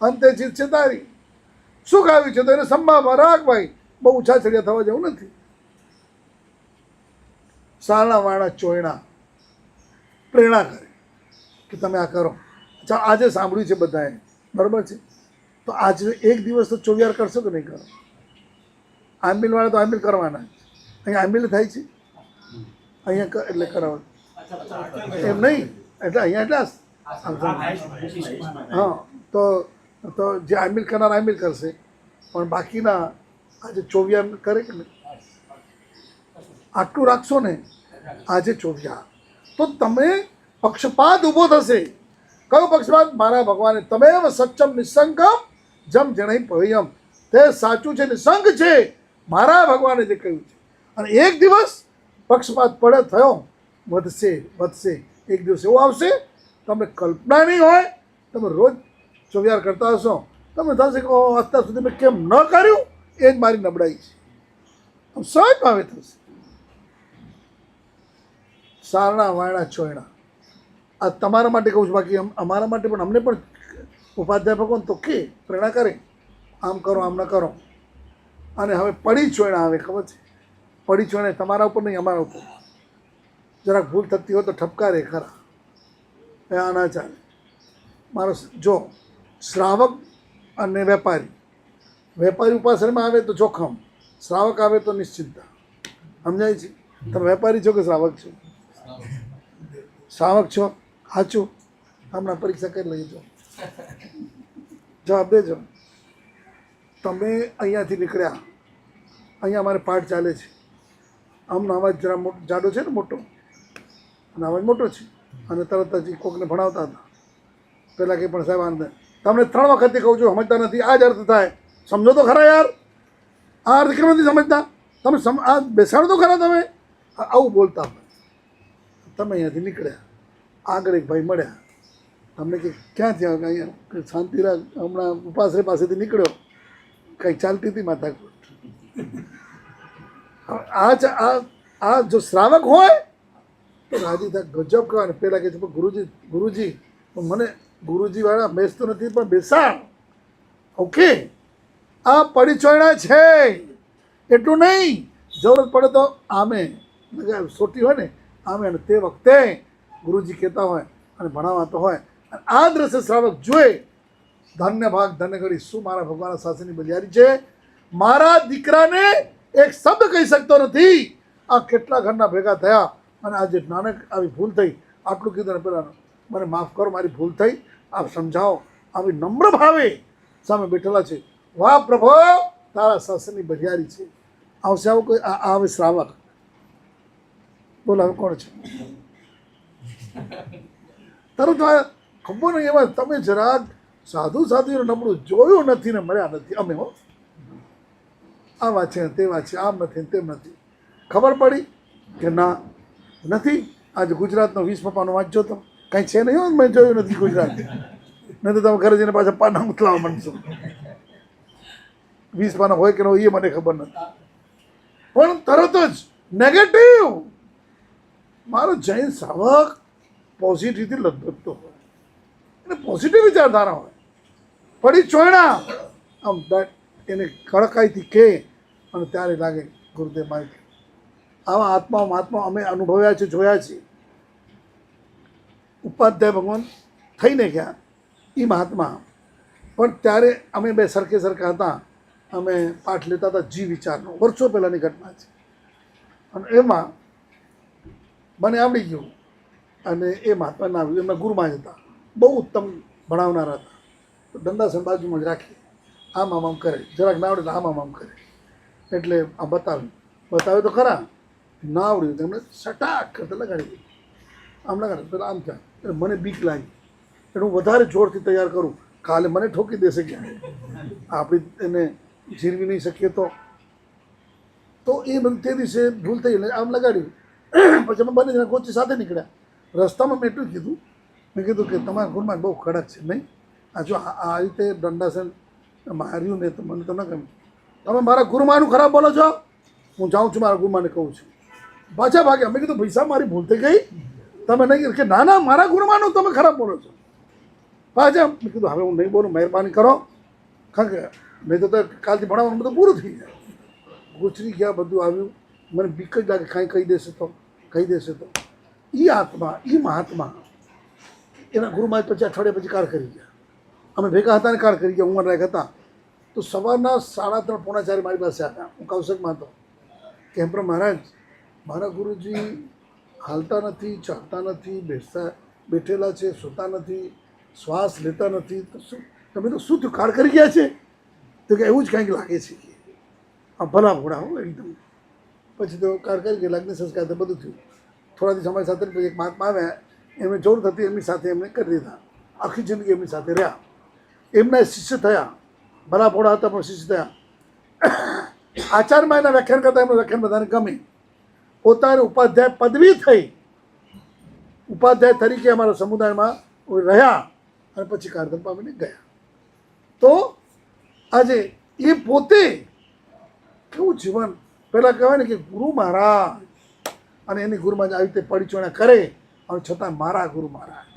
S5: અંતે જીત છે તારી. સુખ આવ્યું છે તો એને સંભાવમાં રાખ ભાઈ, બહુ ઊંચા ચડિયા થવા જેવું નથી. સારણા વાળા ચોયણા પ્રેરણા કરે કે તમે આ કરો. અચ્છા આજે સાંભળ્યું છે બધાએ, બરાબર છે, તો આજે એક દિવસ તો ચોવિયાર કરશો કે નહીં કરો? આંબીલવાળા તો આંબીલ કરવાના. અહીંયા આંબીલ થાય છે, અહીંયા એટલે કરાવો એમ નહીં, એટલે અહીંયા એટલા હા. તો જે આંબીલ કરનાર આંબીલ કરશે, પણ બાકીના આજે ચોવિયાર કરે કે નહીં? આટલું રાખશો ને આજે ચોવિયાર, તો તમે પક્ષપાત ઊભો થશે. કયો પક્ષપાત? મારા ભગવાને તમેવ સચ્ચમ નિસંગમ જમ જણઈ પવ્યમ, તે સાચું છે, નિસંગ છે, મારા ભગવાને જે કહ્યું છે. અને એક દિવસ પક્ષપાત પડે થયો, વધશે વધશે. એક દિવસ એવો આવશે તમને કલ્પના નહીં હોય, તમે રોજ ચોવિયાર કરતા હશો, તમે થશે કે અત્યાર સુધી મેં કેમ ન કર્યું, એ જ મારી નબળાઈ છે. આમ સહજ ભાવે થશે. સારણા વાયણા ચોયણા આ તમારા માટે કહું છું, બાકી અમારા માટે પણ અમને પણ ઉપાધ્યાપકો તો કે પ્રેરણા કરે, આમ કરો આમ ન કરો. અને હવે પડી ચોયણા આવે, ખબર છે? પડી ચોયણા તમારા ઉપર નહીં, અમારા ઉપર. જરાક ભૂલ થતી હોય તો ઠપકારે ખરા, એ આ ના ચાલે. મારો જો શ્રાવક અને વેપારી, વેપારી ઉપાસનામાં આવે તો જોખમ, શ્રાવક આવે તો નિશ્ચિંતા. સમજાય છે? તમે વેપારી છો કે શ્રાવક છો? શ્રાવક છો, સાચું? હમણાં પરીક્ષા કરી લઈજો, જવાબ દેજો. તમે અહીંયાથી નીકળ્યા, અહીંયા અમારે પાઠ ચાલે છે, આમનો અવાજ જરા જાડો છે ને, મોટો, અને અવાજ મોટો છે, અને તરત જ કોકને ભણાવતા હતા પહેલાં કંઈ પણ સાહેબ આનંદ. તમને 3 વખતથી કહું છું, સમજતા નથી. આ જ અર્થ થાય, સમજો તો ખરા યાર. આ અર્થ કેમ નથી સમજતા? તમે આ બેસાડો તો ખરા. તમે આવું બોલતા હોય. તમે અહીંયાથી નીકળ્યા, આગળ એક ભાઈ મળ્યા, તમને કે ક્યાં થયા? અહીંયા શાંતિ રાખ, હમણાં ઉપાસરે પાસેથી નીકળ્યો, કંઈક ચાલતી હતી માથાકૂટ. આ જો શ્રાવક હોય તો રાજી થાય, ગજબ કહેવાય. પહેલાં કહે છે પણ ગુરુજી મને ગુરુજીવાળા બેસતો નથી, પણ બેસાડ. ઓકે, આ પડી ચોયણા છે એટલું નહીં, જરૂરત પડે તો આમે સોટી હોય ને આમે, અને તે વખતે ગુરુજી કહેતા હોય અને ભણાવતો હોય, અને આ દ્રશ્ય શ્રાવક જોઈ ધન્ય ભાગ ધન્ય ઘડી, શું મારા ભગવાનના શાસનની બલિયારી છે. મારા દીકરાને એક શબ્દ કહી શકતો નથી. આ કેટલા ઘરના ભેગા થયા અને આજે નાનક આવી ભૂલ થઈ, આટલું કીધું ને પેલા મને માફ કરો, મારી ભૂલ થઈ, આપ સમજાવો. આવી નમ્ર ભાવે સામે બેઠેલા છે. વાહ પ્રભુ, તારા શાસનની બલિયારી છે. આવશે આવું કોઈ આવે શ્રાવક? બોલો હવે કોણ છે? તરત ખબર નહીં. એમાં તમે જરાક સાધુ સાધુનું નબળું જોયું નથી ને મળ્યા નથી અમે. હો આ વાત છે તે વાત છે, આમ નથી તેમ નથી. ખબર પડી કે ના નથી. આજે ગુજરાતનો 20 પપ્પાનો વાંચજો તો કાંઈ છે નહીં. મેં જોયું નથી ગુજરાત. નહીં તો તમે ઘરે જઈને પાછા પાના ઉથલાવા માંડશો. 20 પાના હોય કે ન હોય એ મને ખબર નથી, પણ તરત જ નેગેટિવ. મારો જૈન શ્રાવક પોઝિટિવથી લગભગતો હોય અને પોઝિટિવ વિચારધારા હોય. પડી ચોયણા આમ એને કડકાઈથી કહે અને ત્યારે લાગે ગુરુદેવ માહિતી. આવા આત્મા અમે અનુભવ્યા છે, જોયા છે. ઉપાધ્યાય ભગવાન થઈને ગયા એ મહાત્મા, પણ ત્યારે અમે બે સરખે સરખા હતા. અમે પાઠ લેતા હતા જીવ વિચારનો, વર્ષો પહેલાંની ઘટના છે. અને એમાં મને આવડી ગયું અને એ મહાત્મા ના આવ્યું. એમના ગુરુમાં જ હતા, બહુ ઉત્તમ ભણાવનારા હતા. તો દંડાસન બાજુમાં જ રાખી, આમ કરે, જરાક ના આવડે તો આમ કરે. એટલે આ બતાવે તો ખરા. ના આવડ્યું તેમને સટાક કરતા લગાડી દીધું. આમ લગાડે પેલા આમ ક્યાં, એટલે મને બીક લાગી. એટલે હું વધારે જોરથી તૈયાર કરું, કાલે મને ઠોકી દેશે ક્યાં, આપણી એને જીરવી નહીં શકીએ તો એ બધું તે દિવસે ભૂલ થઈ. એટલે આમ લગાડ્યું. પછી અમે બંને જણા કોચી સાથે નીકળ્યા. રસ્તામાં મેં એટલું જ કીધું, મેં કીધું કે તમારા ગુરુમાં બહુ કડક છે નહીં. આ જો આ રીતે દંડાસન માર્યું ને તો મને તો ન ગમ્યું. તમે મારા ગુરુમાનું ખરાબ બોલો છો. હું જાઉં છું, મારા ગુરુમાને કહું છું. પાછા ભાગ્યા. મેં કીધું પૈસા મારી ભૂલ થઈ ગઈ, તમે નહીં કે ના મારા ગુરુમાનું તમે ખરાબ બોલો છો. પાછા મેં કીધું હવે હું નહીં બોલું, મહેરબાની કરો. કારણ કે નહીં તો કાલથી ભણાવવાનું બધું પૂરું થઈ જાય. ગુચરી ગયા, બધું આવ્યું. મને બીક જ લાગે કાંઈ કહી દેશે તો. એ આત્મા, એ મહાત્મા એના ગુરુમાં પછી અઠવાડિયા પછી કાર કરી ગયા. અમે ભેગા હતા ને કાર કરી ગયા. ઉંમરલાયક હતા. તો સવારના 3:30 પોણા 4 મારી પાસે આવ્યા. હું કૌશિકમાં હતો. કેમ પર મહારાજ, મારા ગુરુજી હાલતા નથી, ચાલતા નથી, બેઠેલા છે, સૂતા નથી, શ્વાસ લેતા નથી. તો શું તમે તો શું થયું, કાર કરી ગયા છે? તો કે એવું જ કંઈક લાગે છે. આ ભલા ભોળા હો એકદમ. પછી તો કાર કરી ગયા, લગ્ન સંસ્કાર તો બધું થયું. થોડાથી સમય સાથે પછી એક મહાત્મા આવ્યા. એમને જરૂર હતી, એમની સાથે એમને કરી દીધા. આખી જિંદગી એમની સાથે રહ્યા. એમના શિષ્ય થયા. ભલા ભોળા હતા પણ શિષ્ય થયા. આચારમાં એના વ્યાખ્યાન કરતા એમનું વ્યાખ્યાન બધાને ગમે. પોતાને ઉપાધ્યાય પદવી થઈ. ઉપાધ્યાય તરીકે અમારા સમુદાયમાં રહ્યા અને પછી કારધન પામીને ગયા. તો આજે એ પોતે કેવું જીવન, પહેલાં કહેવાય ને કે ગુરુ મહારાજ, અને એની ગુરુમાં આવી રીતે પરિચોણા કરે અને છતાં મારા ગુરુ મહારાજ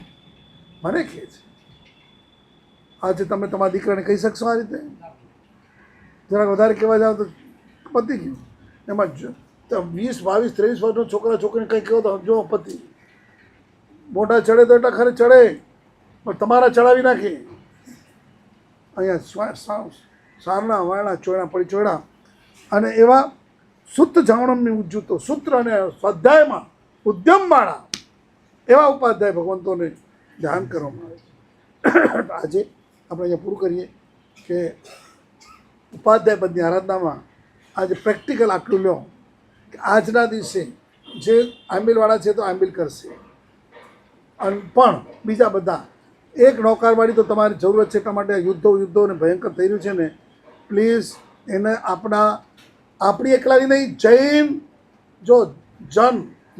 S5: મને કહે છે. આજે તમે તમારા દીકરાને કહી શકશો આ રીતે? જરાક વધારે કહેવા જાવ તો પતી ગયું. એમાં 20, 22, 23 વર્ષનો છોકરા છોકરીને કંઈ કહો તો જો પતિ મોઢા ચડે તો એટલા ખરે ચડે, પણ તમારા ચડાવી નાખે. અહીંયા સારણા વારણા ચોયણા પડી ચોયણા. અને એવા શુદ્ધ જાવણમની ઉજ્જુતો સૂત્ર અને સ્વાધ્યાયમાં ઉદ્યમવાળા એવા ઉપાધ્યાય ભગવંતોને ધ્યાન કરવામાં આવે છે. આજે આપણે અહીંયા પૂરું કરીએ કે ઉપાધ્યાય પદની આરાધનામાં આજે પ્રેક્ટિકલ આટલું લો કે આજના દિવસે જે આંબિલવાળા છે તો આંબિલ કરશે, અને પણ બીજા બધા એક નૌકારવાળી તો તમારી જરૂરત છે. એટલા માટે યુદ્ધોને ભયંકર થઈ રહ્યું છે ને, પ્લીઝ એને આપણી એકલાની નહીં, જૈન જો જન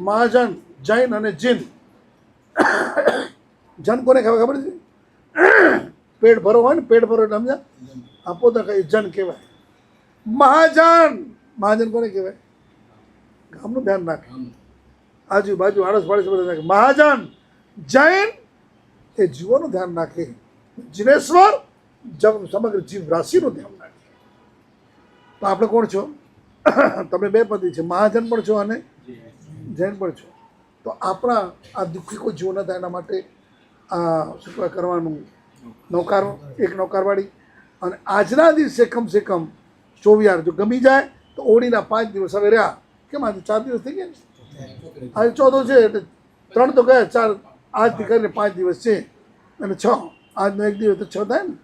S5: મહાજન જૈન અને જીન. જન કોને ખબર છે? પેટ ભરો હોય ને, પેટ ભરો એટલે સમજ્યા, આપો તો કઈ જન કહેવાય. મહાજન કોને કહેવાય? ગામનું ધ્યાન રાખે, આજુબાજુ આડોશ પાડોશ બધા રાખે. મહાજન જૈન એ જીવોનું ધ્યાન રાખે. જીનેશ્વર સમગ્ર જીવ રાશિનું ધ્યાન રાખે. તો આપણે કોણ છો? તમે બે પતિ છે, મહાજન પણ છો અને જૈન પણ છો. તો આપણા આ દુઃખી કોઈ જીવ ન થાય એના માટે આ શું કરવાનું, એક નૌકારવાળી. અને આજના દિવસે કમસે કમ 24 જો ગમી જાય તો ઓળીના 5 દિવસ હવે રહ્યા. કેમ આજે 4 દિવસ થઈ ગયા ને? આજે 14 છે એટલે 3 તો ગયા, 4 આજથી કરીને 5 દિવસ છે અને 6 આજનો એક દિવસ તો 6 થાય ને.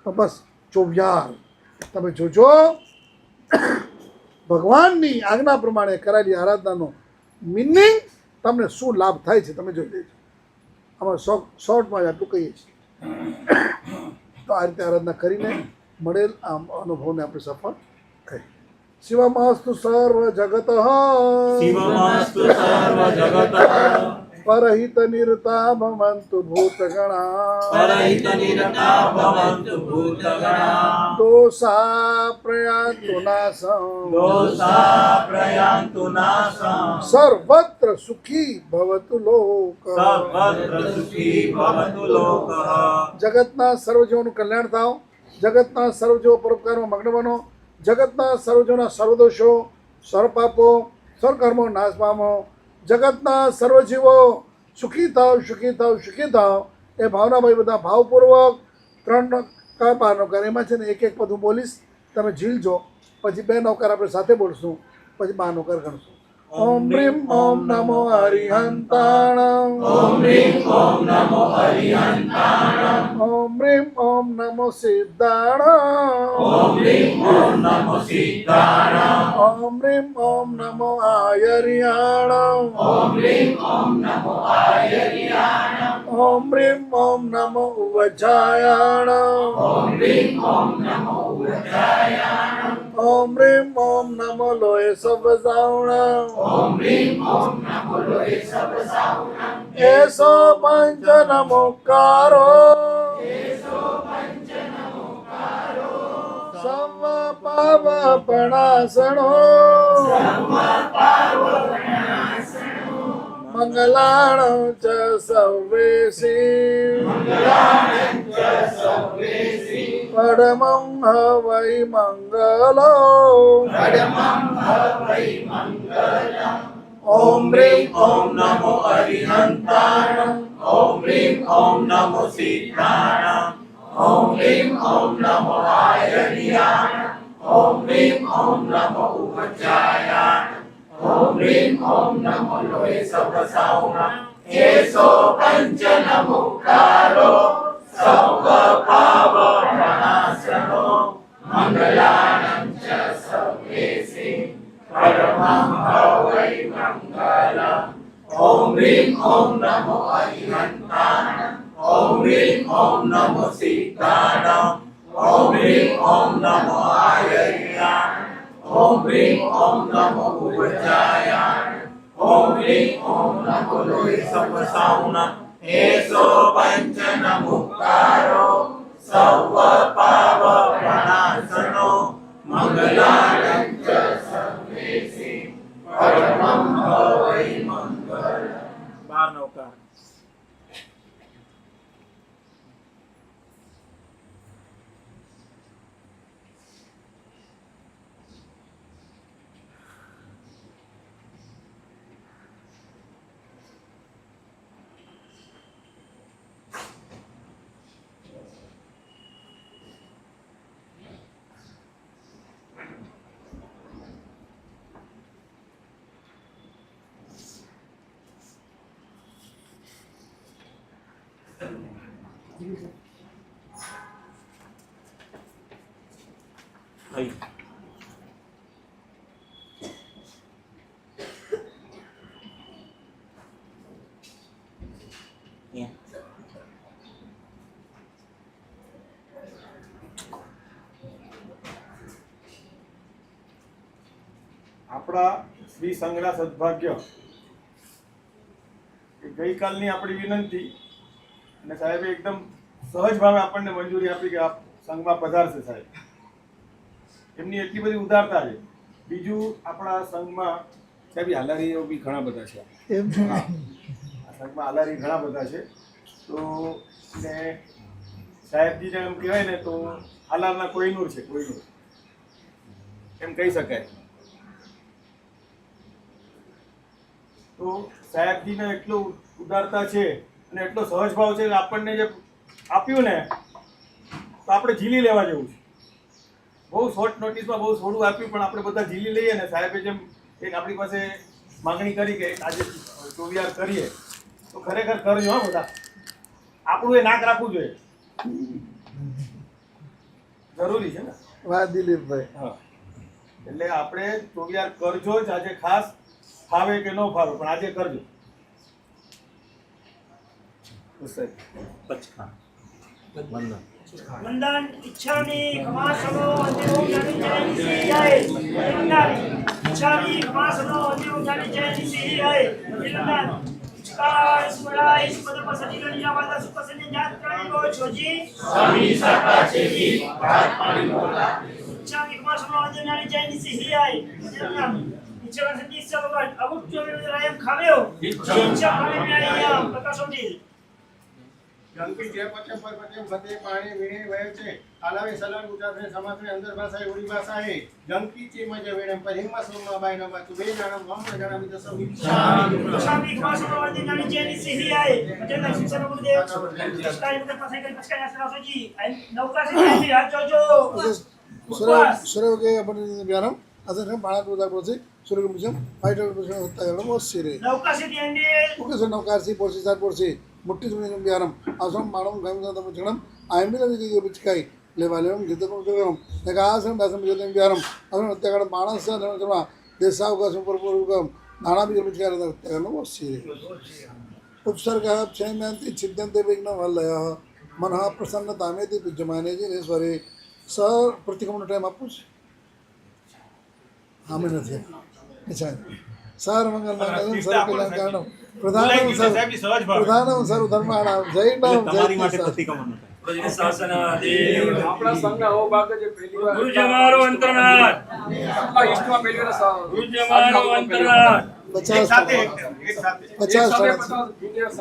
S5: તો બસ 24 તમે જોજો ભગવાનની આજ્ઞા પ્રમાણે કરાયેલી આરાધનાનો મિનિંગ તમને શું લાભ થાય છે તમે જોઈ લેજો. અમારે શોર્ટમાં જ આટલું કહીએ છીએ. તો આ રીતે આરાધના કરીને મળેલ આ અનુભવને આપણે સફળ કરીએ. શિવમસ્તુ સર્વ જગત
S2: શિવમસ્તુ સર્વજગતઃ
S5: પરહિત નિરતા ભવંતુ ભૂતગણા
S2: પરહિત નિરતા ભવन्तु ભૂતગણા
S5: દોષા પ્રયાન્તુ નાશમ
S2: દોષા પ્રયાન્તુ નાશમ
S5: સર્વત્ર સુખી ભવતુ લોક
S2: સર્વત્ર સુખી ભવતુ લોકઃ
S5: જગતના સર્વજીવોનું કલ્યાણ થાવ, જગતના સર્વજીવો પરોપકારમાં મગ્ન બનો, જગતના સર્વજીવોના સર્વદોષો સર્વપાપો સર્વકર્મો નાશ પામો, જગતના સર્વજીવો સુખી થાવ સુખી થાવ સુખી થાવ એ ભાવનાભાઈ બધા ભાવપૂર્વક 3 નૌકાર 5 નૌકાર એમાં છે ને એક પદ હું બોલીશ, તમે ઝીલજો, પછી 2 નૌકાર આપણે સાથે બોલશું, પછી 12 નૌકાર ગણશું. ઓમ રીમ ઓમ નમો હરિહંતાણમ
S2: ઓમ રીમ ઓમ નમો હરિહંતાણમ
S5: ઓમ રીમ ઓમ નમો સિદ્ધાણમ
S2: ઓમ રીમ ઓમ નમો સિદ્ધાણમ
S5: ઓમ રીમ ઓમ નમો આયર્યાણમ
S2: ઓમ રીમ ઓમ નમો આયર્યાણમ
S5: ઓમ રીમ ઓમ નમો ઉવજાયાણમ
S2: ઓમ રીમ ઓમ નમો ઉજ્જાયાણમ
S5: ઓમ રીમ ઓમ નમો લોય સવસાવણમ
S2: ઓમ રીમ ઓમ નમો લોય સવસાવણમ
S5: એસો પંચ નમોકારો સવ પાવપણાસણો મંગલાણં ચ સર્વેસી પરમં હવૈ મંગલો
S2: ઓમ રીમ ઓમ નમો હરિહંતાણમ ઓમ રીમ ઓમ નમો સિદ્ધાણમ ઓમ રીમ ઓમ નમો આયર્યાણમ ઓમ રીમ ઓમ નમો ઉજ્જાયાણમ ઓમ રીમ ઓમ નમો લોય સવસાવણમ એસો પંચ નમોકારો સર્વ પાવ પ્રણાશનો મંગલાણં ચ સર્વેસી પરમં હવૈ મંગલમ ઓમ રીમ ઓમ નમો હરિહંતાણમ ઓમ રીમ ઓમ નમો સિદ્ધાણમ ઓમ રીમ ઓમ નમો આયર્યાણમ ઓમ રીમ ઓમ નમો ઉજ્જાયાણમ ઓમ રીમ ઓમ નમો લોય સવસાવણમ એસો પંચ નમોકારો સર્વ પાવ પ્રણાશનો મંગલાણં ચ સર્વેસી પરમં હવૈ મંગલમ
S1: 12 નૌકાર. અહીં. અહીંયા.
S6: આપણા શ્રી સંઘના સદભાગ્ય એ ગઈકાલની આપણી વિનંતી અને સાહેબે એકદમ સહજ ભાવે આપણને મંજૂરી આપી કે આપ સંઘમાં પધારશે સાહેબ. એમની એટલી બધી ઉદારતા છે. બીજું આપણા સંઘમાં સાહેબ હાલારીઓ બી ઘણા બધા છે.
S5: એમ છે.
S6: આ સંઘમાં હાલારી ઘણા બધા છે. તો ને સાહેબજીને એમ કહેવાય ને તો હાલારના કોઈનૂર છે, કોઈનૂર એમ કહી શકાય. તો સાહેબજીને એટલો ઉદારતા છે અને એટલો સહજ ભાવ છે કે આપણને જે આપ્યું ને તો આપણે ઝીલી લેવા જેવું છે. બહુ શોર્ટ નોટિસમાં બહુ થોડું આપ્યું પણ આપણે બધા ઝીલી લઈએ ને. સાહેબે જેમ એક આપણી પાસે માંગણી કરી કે આજે ચોવિયાર કરીએ તો ખરેખર કરજો હા બધા. આપણું એ નાક રાખવું જોઈએ, જરૂરી છે ને.
S5: વાહ દિલીપભાઈ.
S6: હા, એટલે આપણે ચોવિયાર કરજો જ આજે. ખાસ ફાવે કે ન ફાવે પણ આજે કરજો.
S1: પચખા. વંદન.
S2: વંદન ઇચ્છામિ ખમાસનો અંતિમ જાની જય સિંહાય વંદન ઇચ્છામિ ખમાસનો અંતિમ જાની જય સિંહાય વંદન કાય સ્મરાય સ્મદ પસની જાવાદા સુપસની જાત્રાની કો છોજી
S1: સ્વામી સાતા છેવી ભાત પાણી બોલા
S2: ઇચ્છામિ ખમાસનો અંતિમ જાની જય સિંહાય વંદન ઇચ્છા સંજી સવગત અગુચ્ચો રાયમ ખાવ્યો ઇચ્છા ખાવ્યો પ્રકાશોજી
S4: જંકી જે પચમ પર પચમ ભતે પાણી વીણે વહે છે આલાવે સલામ ઉચાસને સમાસને અંદર ભાષાએ ઉડી ભાષાએ જંકી ચી મજ વેણમ પરિમા સોમા બાય નવા તું બે જાણમ હમ ન જાણમ તો સૌ
S2: સ્વામી ખમાસનો અંતિમ જાની જય સિંહાય પટેલ શિક્ષણ ગુરુદેવ સ્ટાઈલ પર પાસે કઈ પસકા આસરાસોજી નૌકા સે જય હાથ જોજો
S5: સૂર્ય કે આપણે વ્યાયામ ಅದನ್ನು ಭಾಳ ಉದಾಹರಣೆ ಸೂರ್ಯ ಮುಜಂ ಫೈಟರ್ ಹೊತ್ತಾಗడం వస్తుంది
S2: નૌકા સે જયંડી
S5: ఓకే సార్ ನಾವು ಕಾರ್ಸಿ ಪೋರ್ಸಿ ಸಾರ್ ಪೋರ್ಸಿ ಮುಟ್ಟಿ ಸುಮ್ಮನೆ ವ್ಯಾಯಾಮ ಆಸಂ ಮಾಡಂ ಗಂಗದ ಮುಚ್ಚడం ಆಯಮಿಲ ವಿಧಿಗೆ ಬಿಚ್ಕಾಯಿ ಲೇವಾಲೇಂ ಗಿದ್ದಂ ಮುಚ್ಚడం ಈಗ ಆಸಂ ದಾಸಂ ಜೊತೆ ವ್ಯಾಯಾಮ ಅದನ್ನು ಹೊತ್ತಾಗడం ಮಾನಸ ನಮ್ಮ ದೇಶಾವಕಾಶ ಪೂರ್ವಕಂ ನಾನಾ ಬಿಗ ಬಿಚ್ಕಾಯಿ ಹೊತ್ತಾಗడం వస్తుంది उपसर्ग क्षयमंति छिद्यंते विघ्न वलय मनः प्रसन्नतामेति विद्यमाने जिनेश्वरे स प्रतिक्रमण टाइम आपको आमे નથી अच्छा सर मंगल मंगलम सर कल्याण कारणम प्रधानम सर धर्माणाम जय नाम
S1: તમારી
S5: जय
S1: માટે
S5: सर
S1: પ્રતિક્રમણ
S2: શાસન દેવ
S7: આપણા સંઘના હો ભાગ જે પહેલી વાર
S2: ગુરુજી અમારો અંતરનાથ
S7: આપણા ઈષ્ટમાં પહેલી વાર
S2: ગુરુજી અમારો અંતરનાથ
S5: 50
S4: એક સાથે
S5: 50
S7: 50